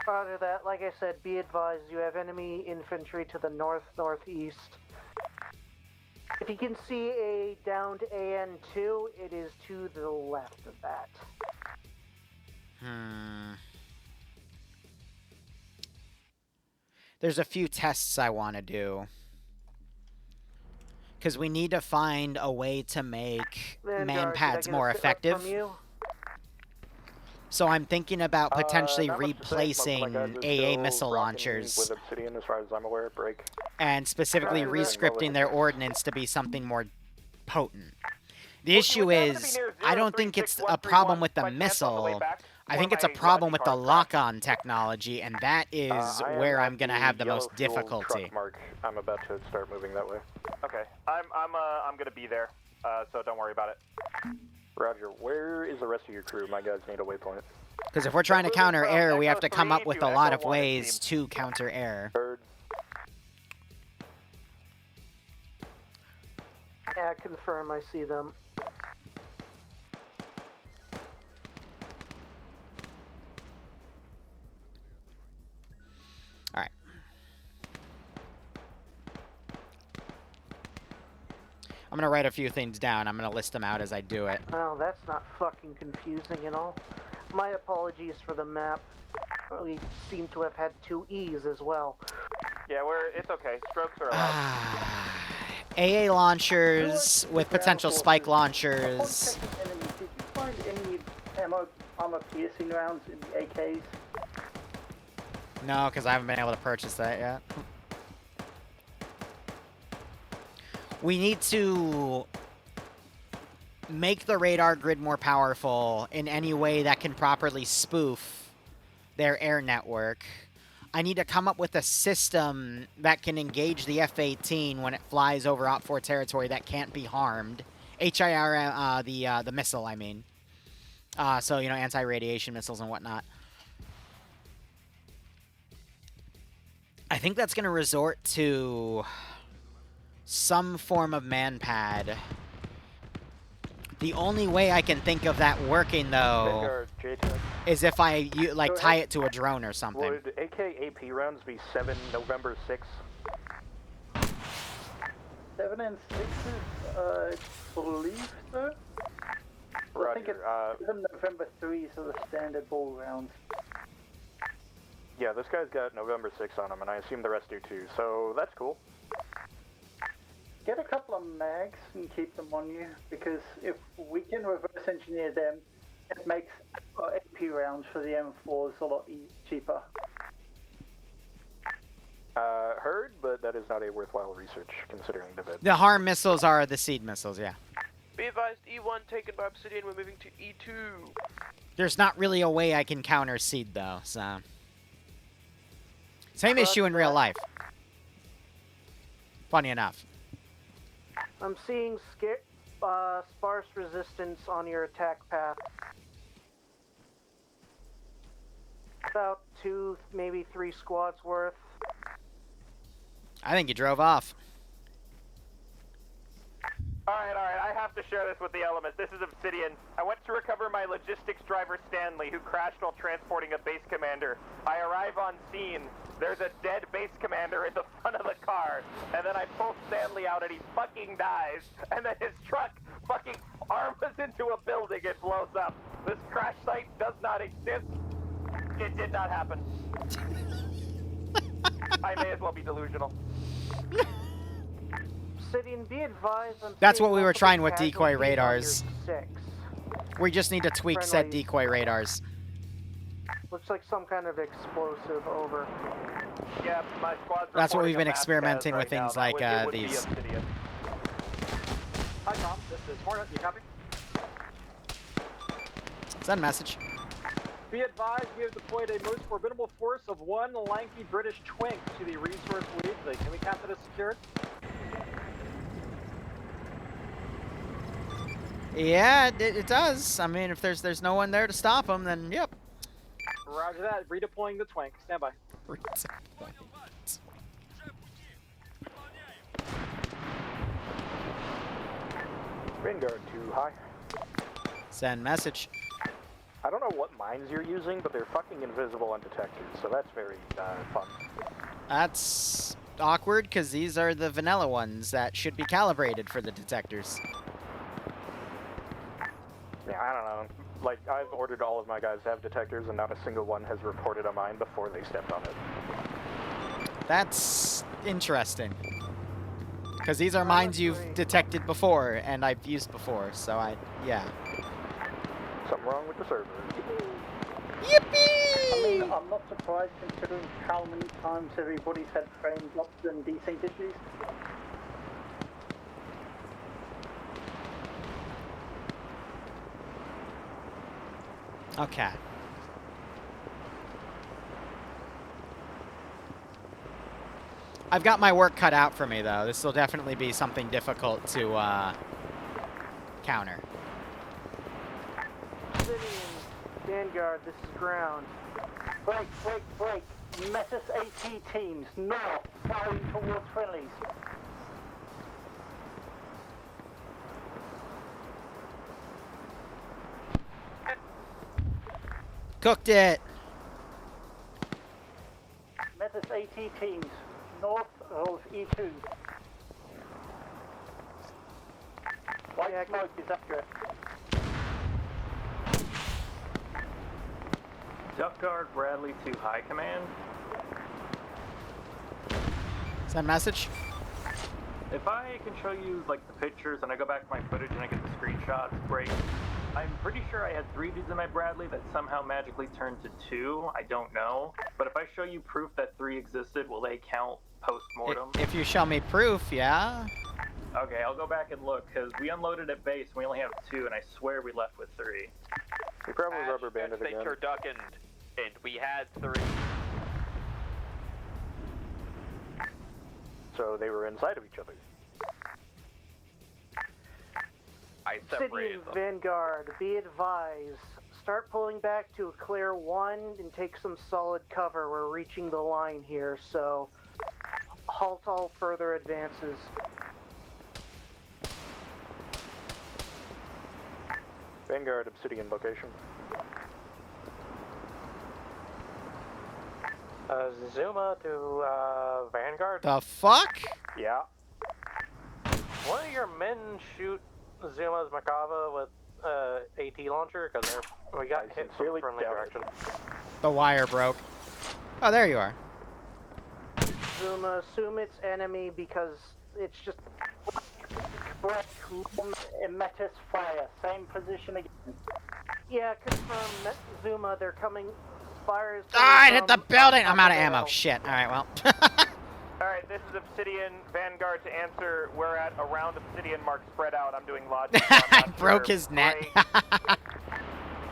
Roger that. Like I said, be advised you have enemy infantry to the north-northeast. If you can see a downed AN2, it is to the left of that. There's a few tests I want to do. Because we need to find a way to make man pads more effective. So I'm thinking about potentially replacing AA missile launchers. With Obsidian, as far as I'm aware, break. And specifically rescripting their ordnance to be something more potent. The issue is, I don't think it's a problem with the missile. I think it's a problem with the lock-on technology, and that is where I'm going to have the most difficulty. Mark, I'm about to start moving that way. Okay, I'm gonna be there, so don't worry about it. Roger. Where is the rest of your crew? My guys need a waypoint. Because if we're trying to counter air, we have to come up with a lot of ways to counter air. Yeah, confirm, I see them. Alright. I'm going to write a few things down. I'm going to list them out as I do it. Oh, that's not fucking confusing at all. My apologies for the map. We seem to have had 2 E's as well. Yeah, it's okay. Strokes are allowed. AA launchers with potential spike launchers. Did you find any armor piercing rounds in the AKs? No, because I haven't been able to purchase that yet. We need to make the radar grid more powerful in any way that can properly spoof their air network. I need to come up with a system that can engage the F-18 when it flies over Op 4 territory that can't be harmed. HIR, the missile, I mean. So, you know, anti-radiation missiles and whatnot. I think that's going to resort to some form of manpad. The only way I can think of that working, though, is if I like tie it to a drone or something. Would AK-AP rounds be 7 November 6? 7 and 6s, I believe so. Roger. I think it's 7 November 3s are the standard ball rounds. Yeah, this guy's got November 6 on him, and I assume the rest do too, so that's cool. Get a couple of mags and keep them on you, because if we can reverse engineer them, it makes AP rounds for the M4s a lot cheaper. Heard, but that is not a worthwhile research, considering the bid. The harm missiles are the seed missiles, yeah. Be advised, E1 taken by Obsidian, we're moving to E2. There's not really a way I can counter seed, though, so... Same issue in real life. Funny enough. I'm seeing sparse resistance on your attack path. About 2, maybe 3 squads worth. I think you drove off. Alright, I have to share this with the elements. This is Obsidian. I went to recover my logistics driver Stanley, who crashed while transporting a base commander. I arrive on scene. There's a dead base commander in the front of the car. And then I pull Stanley out and he fucking dies. And then his truck fucking arms into a building and blows up. This crash site does not exist. It did not happen. I may as well be delusional. Obsidian, be advised. That's what we were trying with decoy radars. We just need to tweak said decoy radars. Looks like some kind of explosive over. Yeah, my squad's That's what we've been reporting a mass experimenting gas with right things now. like It would be these. Obsidian. Hi, Tom. This is Hornet. You copy? Send message. Be advised, we have deployed a most formidable force of 1 lanky British twink to the resource Weasley. Can we count that as secured? Yeah, it does. I mean, if there's no one there to stop them, then yep. Roger that. Redeploying the twink. Stand by. Vanguard 2, hi. Send message. I don't know what mines you're using, but they're fucking invisible on detectors, so that's very fun. That's awkward, because these are the vanilla ones that should be calibrated for the detectors. Yeah, I don't know. Like, I've ordered all of my guys to have detectors, and not a single one has reported a mine before they stepped on it. That's interesting. Because these are mines you've detected before, and I've used before, so yeah. Something wrong with the server. Yippee! I mean, I'm not surprised considering how many times everybody's had frame drops and desync issues. Okay. I've got my work cut out for me, though. This will definitely be something difficult to counter. Obsidian, Vanguard, this is ground. Break. Metis AT teams, north, firing towards friendlies. Cooked it! Metis AT teams, north of E2. White smoke is accurate. Duck Guard Bradley to High Command. Send message. If I can show you like the pictures and I go back to my footage and I get the screenshots, great. I'm pretty sure I had 3 dudes in my Bradley that somehow magically turned to 2. I don't know. But if I show you proof that 3 existed, will they count post-mortem? If you show me proof, yeah. Okay, I'll go back and look, because we unloaded at base and we only have 2, and I swear we left with 3. We probably rubber banded They again. turduckened, and we had 3. So they were inside of each other. I Obsidian, separated them. Vanguard, be advised. start pulling back to clear 1 and take some solid cover. We're reaching the line here, so halt all further advances. Vanguard, Obsidian location. Zuma to Vanguard. The fuck? Yeah. One of your men shoot Zuma's Makava with AT launcher because we got hit from sincerely friendly doubt direction. The wire broke. Oh, there you are. Zuma, assume it's enemy because it's just... Metis fire, same position again. Yeah, confirm, Zuma, they're coming... Fire is Ah, I hit the from building! I'm out of the ammo. hill. Shit. Alright, well. Alright, this is Obsidian. Vanguard to answer. We're at around Obsidian mark spread out. I'm doing logic. So I'm I not broke sure. his net.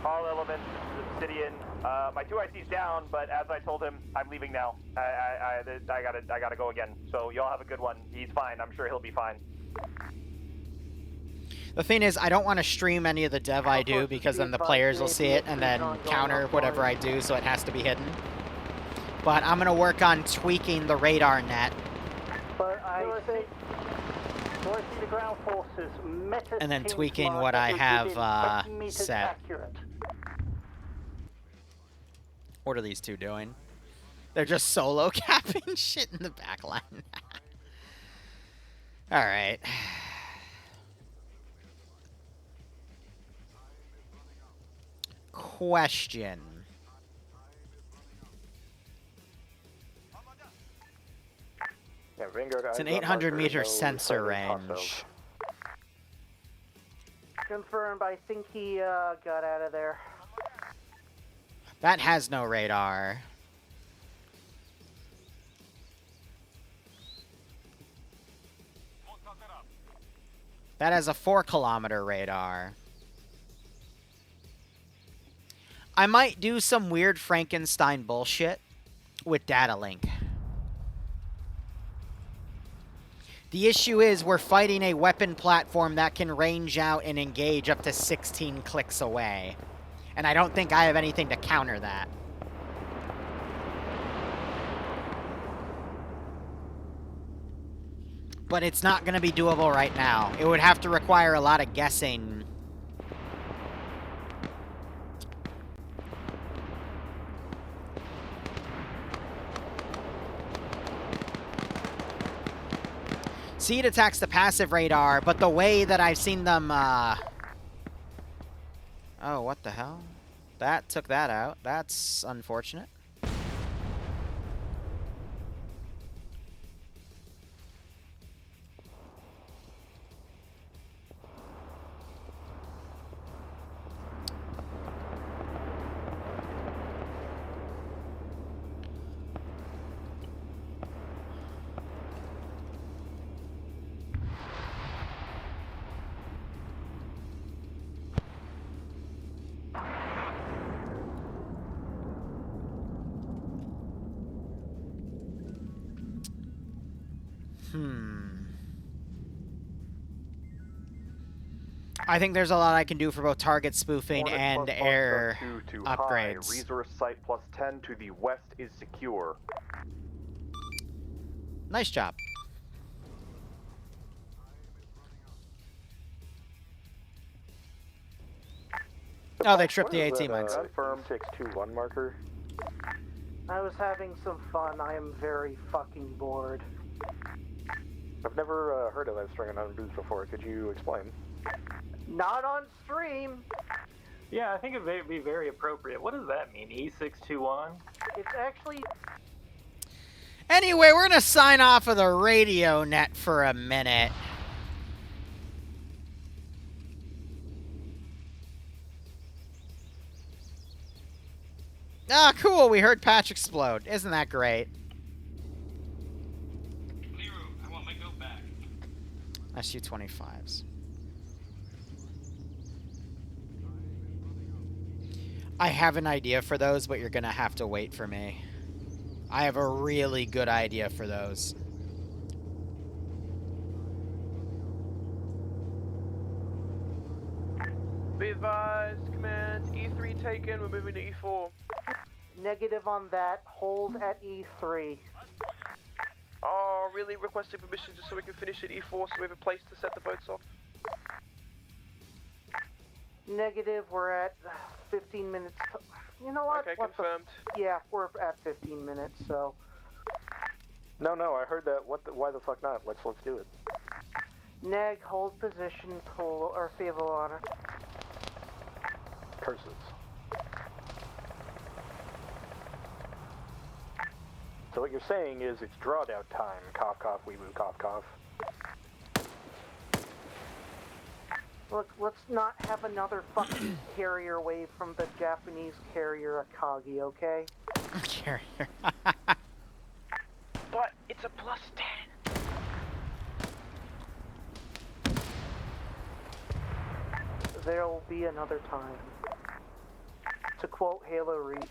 All elements, this is Obsidian. My 2 IC's down, but as I told him, I'm leaving now. I gotta go again. So y'all have a good one. He's fine. I'm sure he'll be fine. The thing is, I don't want to stream any of the dev I do because then the players will see it and then counter whatever I do, so it has to be hidden. But I'm going to work on tweaking the radar net. But I think the ground forces, Metis And then team's tweaking mark what I is have within 20 meters set. accurate. What are these two doing? They're just solo capping shit in the back line. Alright. Question. Yeah, Vanguard. It's an eyes on 800 marker, meter no sensor sightings range. hostile. Confirmed, I think he got out of there. That has no radar. That has a 4-kilometer radar. I might do some weird Frankenstein bullshit with data link. The issue is we're fighting a weapon platform that can range out and engage up to 16 clicks away. And I don't think I have anything to counter that. But it's not going to be doable right now. It would have to require a lot of guessing. See, it attacks the passive radar, but the way that I've seen them, Oh, what the hell? That took that out. That's unfortunate. I think there's a lot I can do for both target spoofing Hornet and plus air Buster 2 to upgrades. High. Resource site plus 10 to the west is secure. Nice job. Oh, they tripped the AT mines. Confirm 621 marker. I was having some fun. I am very fucking bored. I've never heard of that string on boost before. Could you explain? Not on stream. Yeah, I think it would be very appropriate. What does that mean? E621? It's actually... Anyway, we're going to sign off of the radio net for a minute. Ah, cool. We heard patch explode. Isn't that great? Liru, I want my go back. SU-25s. I have an idea for those, but you're going to have to wait for me. I have a really good idea for those. Be advised, command, E3 taken, we're moving to E4. Negative on that, hold at E3. Oh, really? Requesting permission just so we can finish at E4 so we have a place to set the boats off? Negative, we're at 15 minutes. You know what? Okay, confirmed. Yeah, we're at 15 minutes, so. No, I heard that. Why the fuck not? Let's do it. Neg, hold position, pull, or favor honor. Curses. So what you're saying is it's drawdown time. Cough, cough, wee woo, cough, cough. Look, let's not have another fucking carrier wave from the Japanese carrier Akagi, okay? Carrier. But it's a +10. There'll be another time. To quote Halo Reach.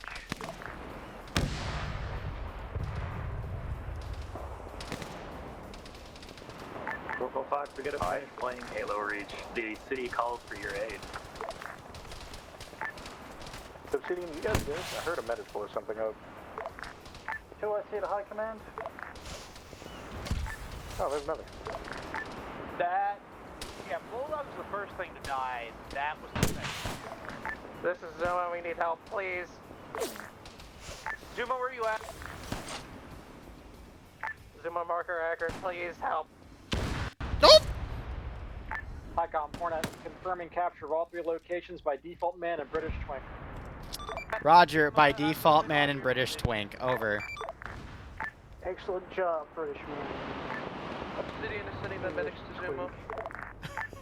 Corporal Fox, we gotta finish playing Halo Reach. The city calls for your aid. Obsidian, you guys good? I heard a metaphor or something out. Do I see the high command? Oh, there's another. That... Yeah, Bulldog was the first thing to die. That was the second. This is Zuma, we need help, please. Zuma, where are you at? Zuma marker hacker, please help. HICOM, Hornet, confirming capture of all 3 locations by default man and British Twink. Roger, by default man and British Twink. Over. Excellent job, British man. Obsidian is sending the medics to Zuma.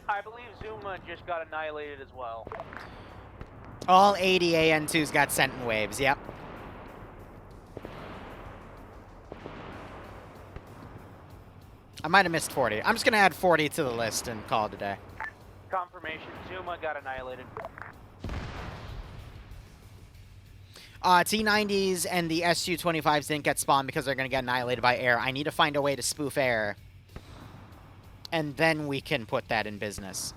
I believe Zuma just got annihilated as well. All 80 AN2s got sent in waves, yep. I might have missed 40. I'm just going to add 40 to the list and call it a day. Confirmation, Zuma got annihilated. T-90s and the SU-25s didn't get spawned because they're going to get annihilated by air. I need to find a way to spoof air. And then we can put that in business.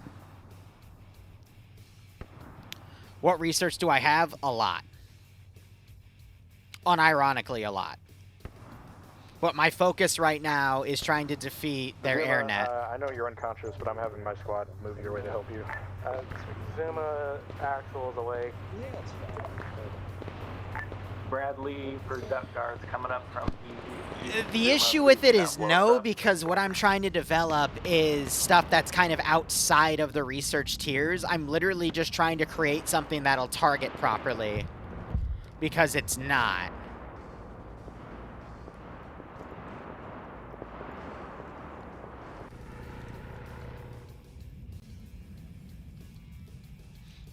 What research do I have? A lot. Unironically, a lot. But my focus right now is trying to defeat their Zuma, air net. I know you're unconscious, but I'm having my squad move your way to help you. Zuma Axel's away. Yeah, it's fine. Bradley for depth guards coming up from The issue with it is no, because what I'm trying to develop is stuff that's kind of outside of the research tiers. I'm literally just trying to create something that'll target properly, because it's not.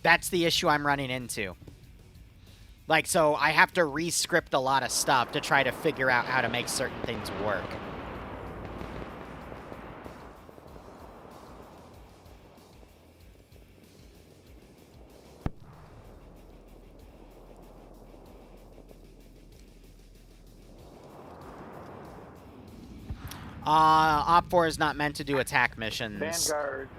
That's the issue I'm running into. Like, so I have to re-script a lot of stuff to try to figure out how to make certain things work. Op 4 is not meant to do attack missions. Vanguard.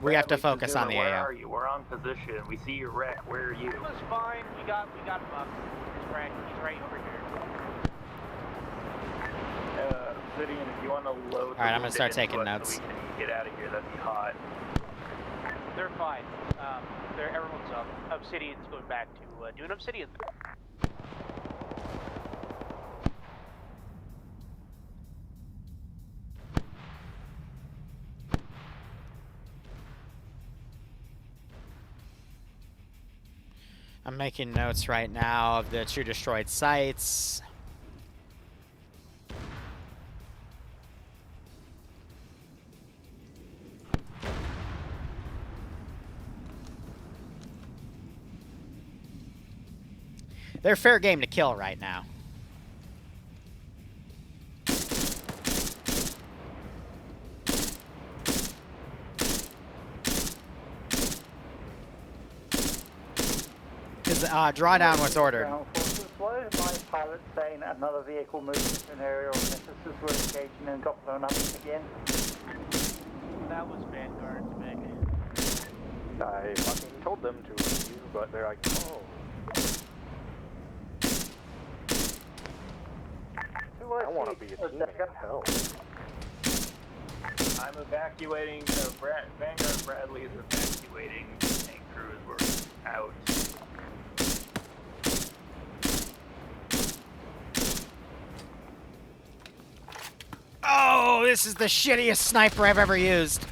We have to focus on the Where AO. are you? We're on position. We see your wreck. Where are you? It was fine. We got him up. He's right over here. Obsidian, if you want to load. All right, I'm gonna start taking so notes. we can get out of here. That'd be hot. They're fine. Everyone's up. Obsidian's going back to doing Obsidian. I'm making notes right now of the 2 destroyed sites. They're fair game to kill right now. Because drawdown was ordered. Why is my pilot saying another vehicle moved into an area of missiles were engaging and got blown up again? That was Vanguard to make. I fucking told told them to leave, but they're like, oh. I want to be a teammate. Hell. I'm evacuating. Vanguard Bradley is evacuating. Tank crews were out. Oh, this is the shittiest sniper I've ever used.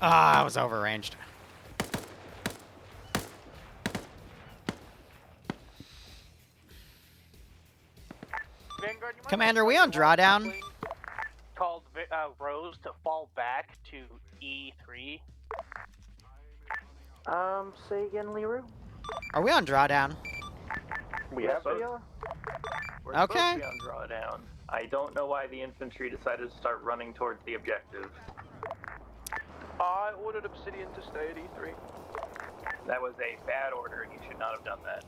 Ah, I was overranged. Vanguard, you might Commander, are we on drawdown? Called Rose to fall back to E3. Say again, Liru? Are we on drawdown? We Yes, have we those. are. We're Okay. supposed to be on drawdown. I don't know why the infantry decided to start running towards the objective. I ordered Obsidian to stay at E3. That was a bad order, and you should not have done that.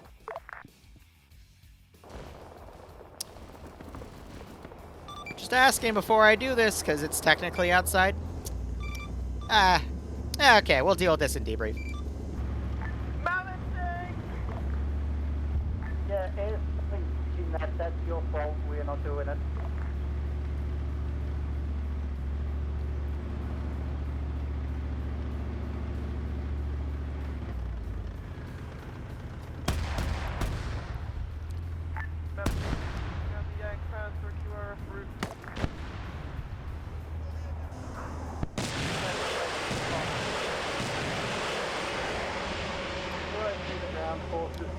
Just asking before I do this, because it's technically outside. Okay, we'll deal with this in debrief. Yeah, if thinking that's your fault, we're not doing it.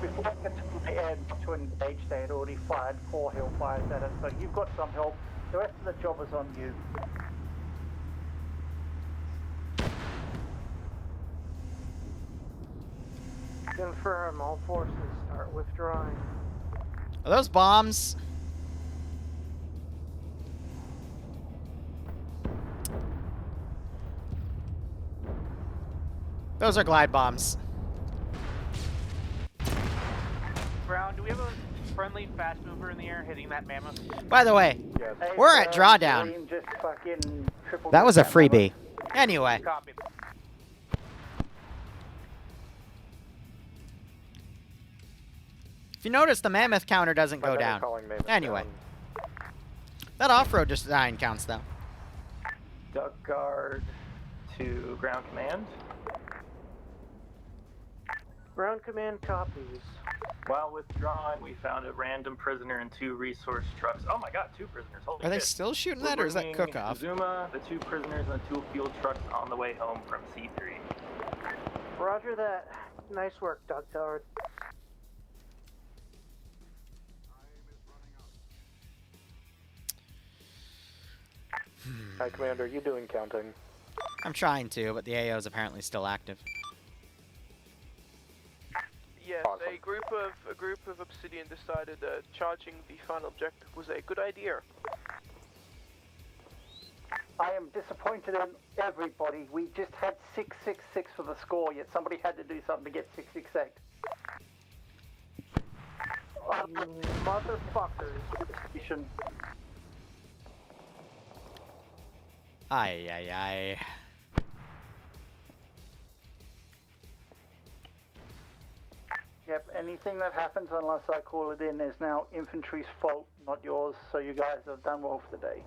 Before I get to my end to engage, they had already fired 4 Hellfires at it, so you've got some help. The rest of the job is on you. Confirm, all forces start withdrawing. Are those bombs? Those are glide bombs. Brown, do we have a friendly fast mover in the air hitting that mammoth? By the way, Hey, we're at drawdown. Green just fucking triple That was a that freebie. Anyway. Copy. If you notice, the mammoth counter doesn't go down. Anyway. That off-road design counts, though. Duck guard to ground command. Ground command copies. While withdrawing, we found a random prisoner and 2 resource trucks. Oh my god, 2 prisoners. Holy Are they shit. still shooting We're that, or is that bringing cook-off? Zuma, the 2 prisoners, and the 2 fuel trucks on the way home from C3. Roger that. Nice work, Duck Guard. Hi, Commander. You doing counting? I'm trying to, but the AO is apparently still active. Yes, a group of Obsidian decided charging the final objective was a good idea. I am disappointed in everybody. We just had 666 for the score, yet somebody had to do something to get 668. Motherfuckers. Ay, ay, ay. Yep, anything that happens unless I call it in is now infantry's fault, not yours, so you guys have done well for the day.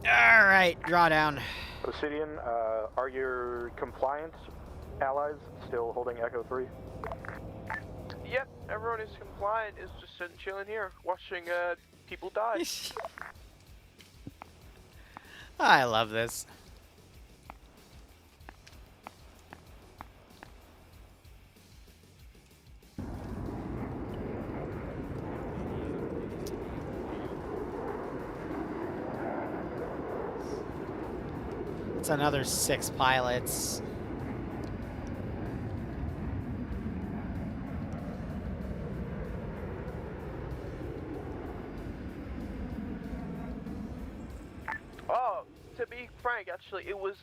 Alright, drawdown. Obsidian, are your compliant allies still holding Echo 3? Yep, everyone is compliant, is just sitting chilling here, watching people die. I love this. It's another 6 pilots. Oh, to be frank, actually, it was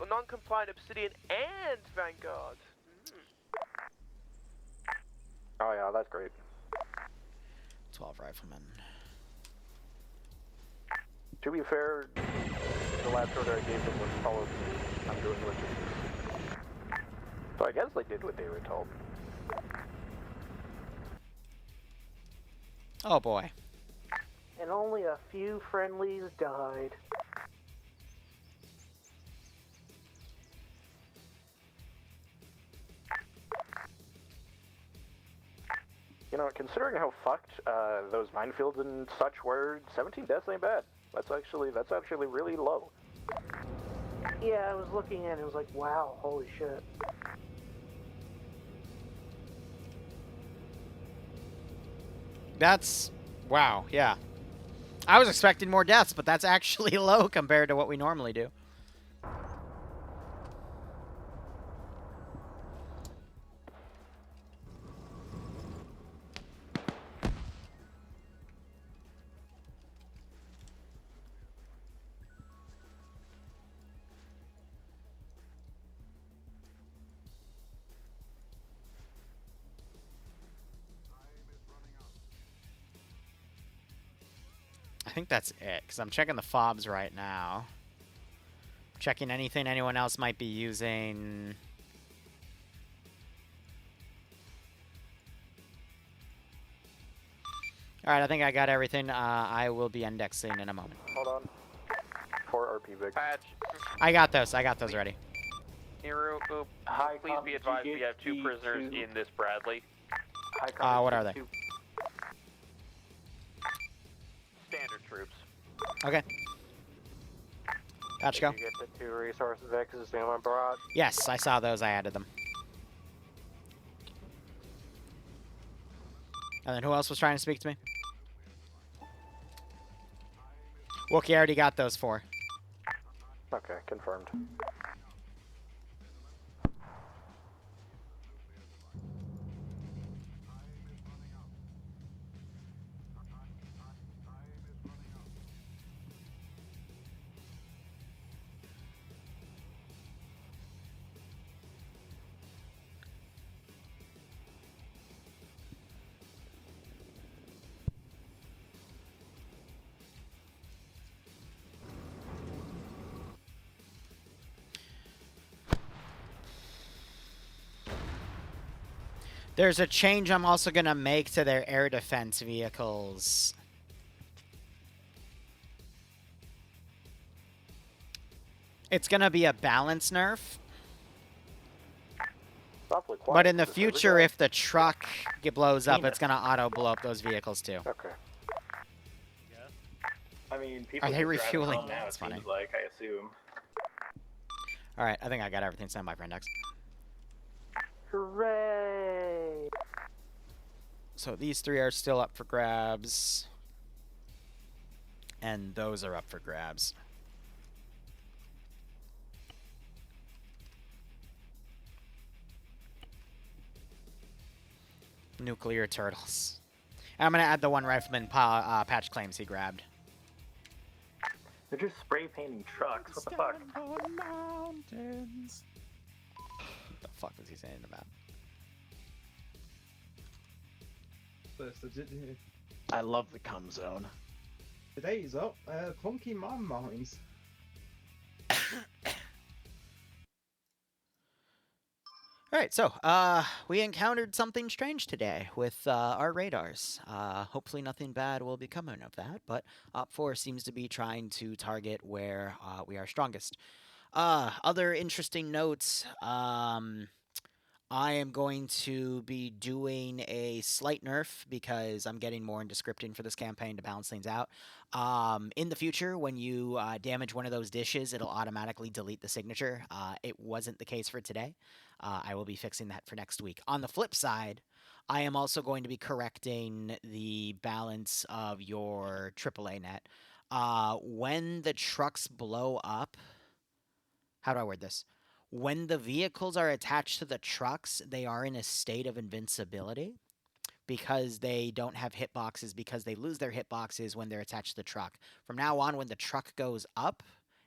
non-compliant Obsidian and Vanguard. 2. Oh yeah, that's great. 12 riflemen. To be fair, the last order I gave them was follow me. I'm doing logistics. So I guess they did what they were told. Oh boy. And only a few friendlies died. You know, considering how fucked those minefields and such were, 17 deaths ain't bad. That's actually really low. Yeah, I was looking at it, it was like, wow, holy shit. That's... wow, yeah. I was expecting more deaths, but that's actually low compared to what we normally do. I think that's it, because I'm checking the fobs right now. Checking anything anyone else might be using. Alright, I think I got everything. I will be indexing in a moment. Hold on. 4 RP big. Patch. I got those ready. Liru, please be advised we have 2 prisoners in this Bradley. What are they? Standard troops. Okay. Patch, go. Did you get the 2 resources X Zuma brought? Yes, I saw those. I added them. And then who else was trying to speak to me? Wookie, I already got those 4. Okay, confirmed. There's a change I'm also going to make to their air defense vehicles. It's going to be a balance nerf. But in the future, if the truck blows up, it's going to auto-blow up those vehicles too. Okay. I mean, people Are they refueling? now, That's it funny. seems like, I assume. Alright, I think I got everything sent by for index. Hooray! So these 3 are still up for grabs. And those are up for grabs. Nuclear turtles. And I'm going to add the 1 rifleman patch claims he grabbed. They're just spray painting trucks. What the fuck? Mountains. What the fuck was he saying about? I love the cum zone. Today's up, clunky man mines. Alright, so, we encountered something strange today with our radars. Hopefully nothing bad will be coming of that, but Op4 seems to be trying to target where we are strongest. Other interesting notes, I am going to be doing a slight nerf because I'm getting more into scripting for this campaign to balance things out. In the future, when you damage one of those dishes, it'll automatically delete the signature. It wasn't the case for today. I will be fixing that for next week. On the flip side, I am also going to be correcting the balance of your AAA net. When the trucks blow up, how do I word this? When the vehicles are attached to the trucks, they are in a state of invincibility because they don't have hitboxes, because they lose their hitboxes when they're attached to the truck. From now on, when the truck goes up,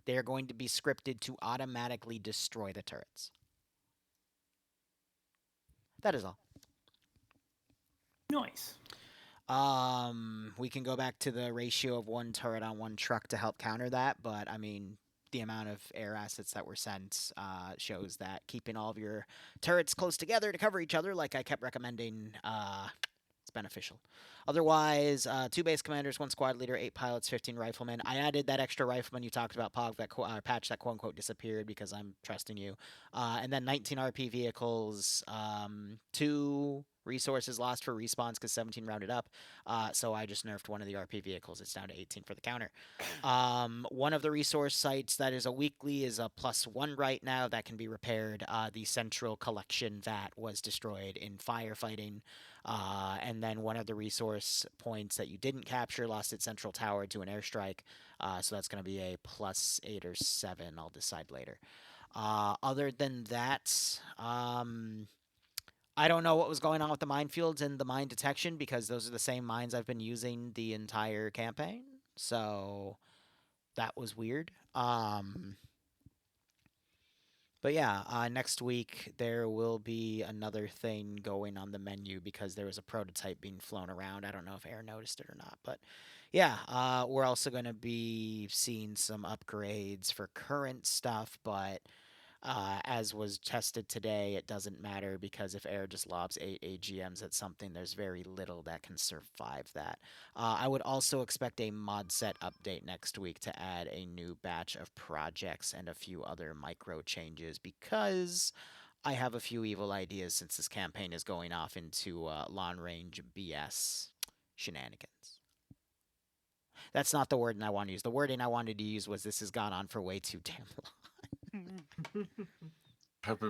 they are going to be scripted to automatically destroy the turrets. That is all. Nice. We can go back to the ratio of one turret on one truck to help counter that, but I mean, the amount of air assets that were sent shows that keeping all of your turrets close together to cover each other, like I kept recommending, it's beneficial. Otherwise, 2 base commanders, 1 squad leader, 8 pilots, 15 riflemen. I added that extra rifleman you talked about, POG, that patch that quote-unquote disappeared because I'm trusting you. And then 19 RP vehicles, 2 resources lost for respawns because 17 rounded up. So I just nerfed one of the RP vehicles. It's down to 18 for the counter. One of the resource sites that is a weekly is a +1 right now that can be repaired. The central collection vat was destroyed in firefighting. And then one of the resource points that you didn't capture lost its central tower to an airstrike. So that's going to be a +8 or 7. I'll decide later. Other than that, I don't know what was going on with the minefields and the mine detection because those are the same mines I've been using the entire campaign. So that was weird. But yeah, next week there will be another thing going on the menu because there was a prototype being flown around. I don't know if Air noticed it or not, but yeah, we're also going to be seeing some upgrades for current stuff, but as was tested today, it doesn't matter because if Air just lobs 8 AGMs at something, there's very little that can survive that. I would also expect a mod set update next week to add a new batch of projects and a few other micro changes because I have a few evil ideas since this campaign is going off into long range BS shenanigans. That's not the wording I want to use. The wording I wanted to use was this has gone on for way too damn long. Have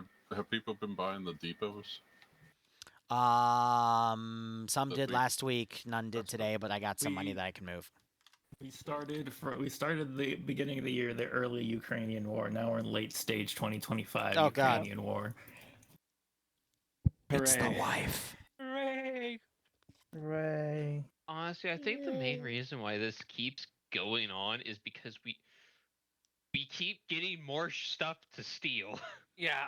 people been buying the depots? Some did last week, none did today, but I got some money that I can move. We started the beginning of the year, the early Ukrainian war. Now we're in late stage 2025 Ukrainian war. It's the wife. Hooray! Hooray! Honestly, I think the main reason why this keeps going on is because we keep getting more stuff to steal. Yeah.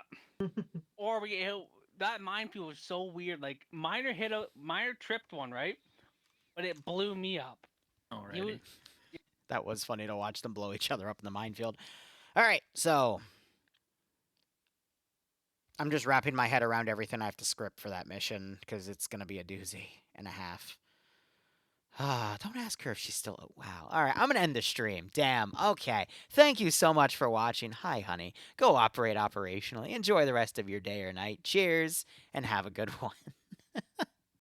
Or that minefield was so weird. Like Miner tripped one, right? But it blew me up. Alrighty. That was funny to watch them blow each other up in the minefield. All right, so I'm just wrapping my head around everything I have to script for that mission because it's going to be a doozy and a half. Don't ask her if she's still at WoW. All right, I'm going to end the stream. Damn. Okay. Thank you so much for watching. Hi, honey. Go operate operationally. Enjoy the rest of your day or night. Cheers, and have a good one.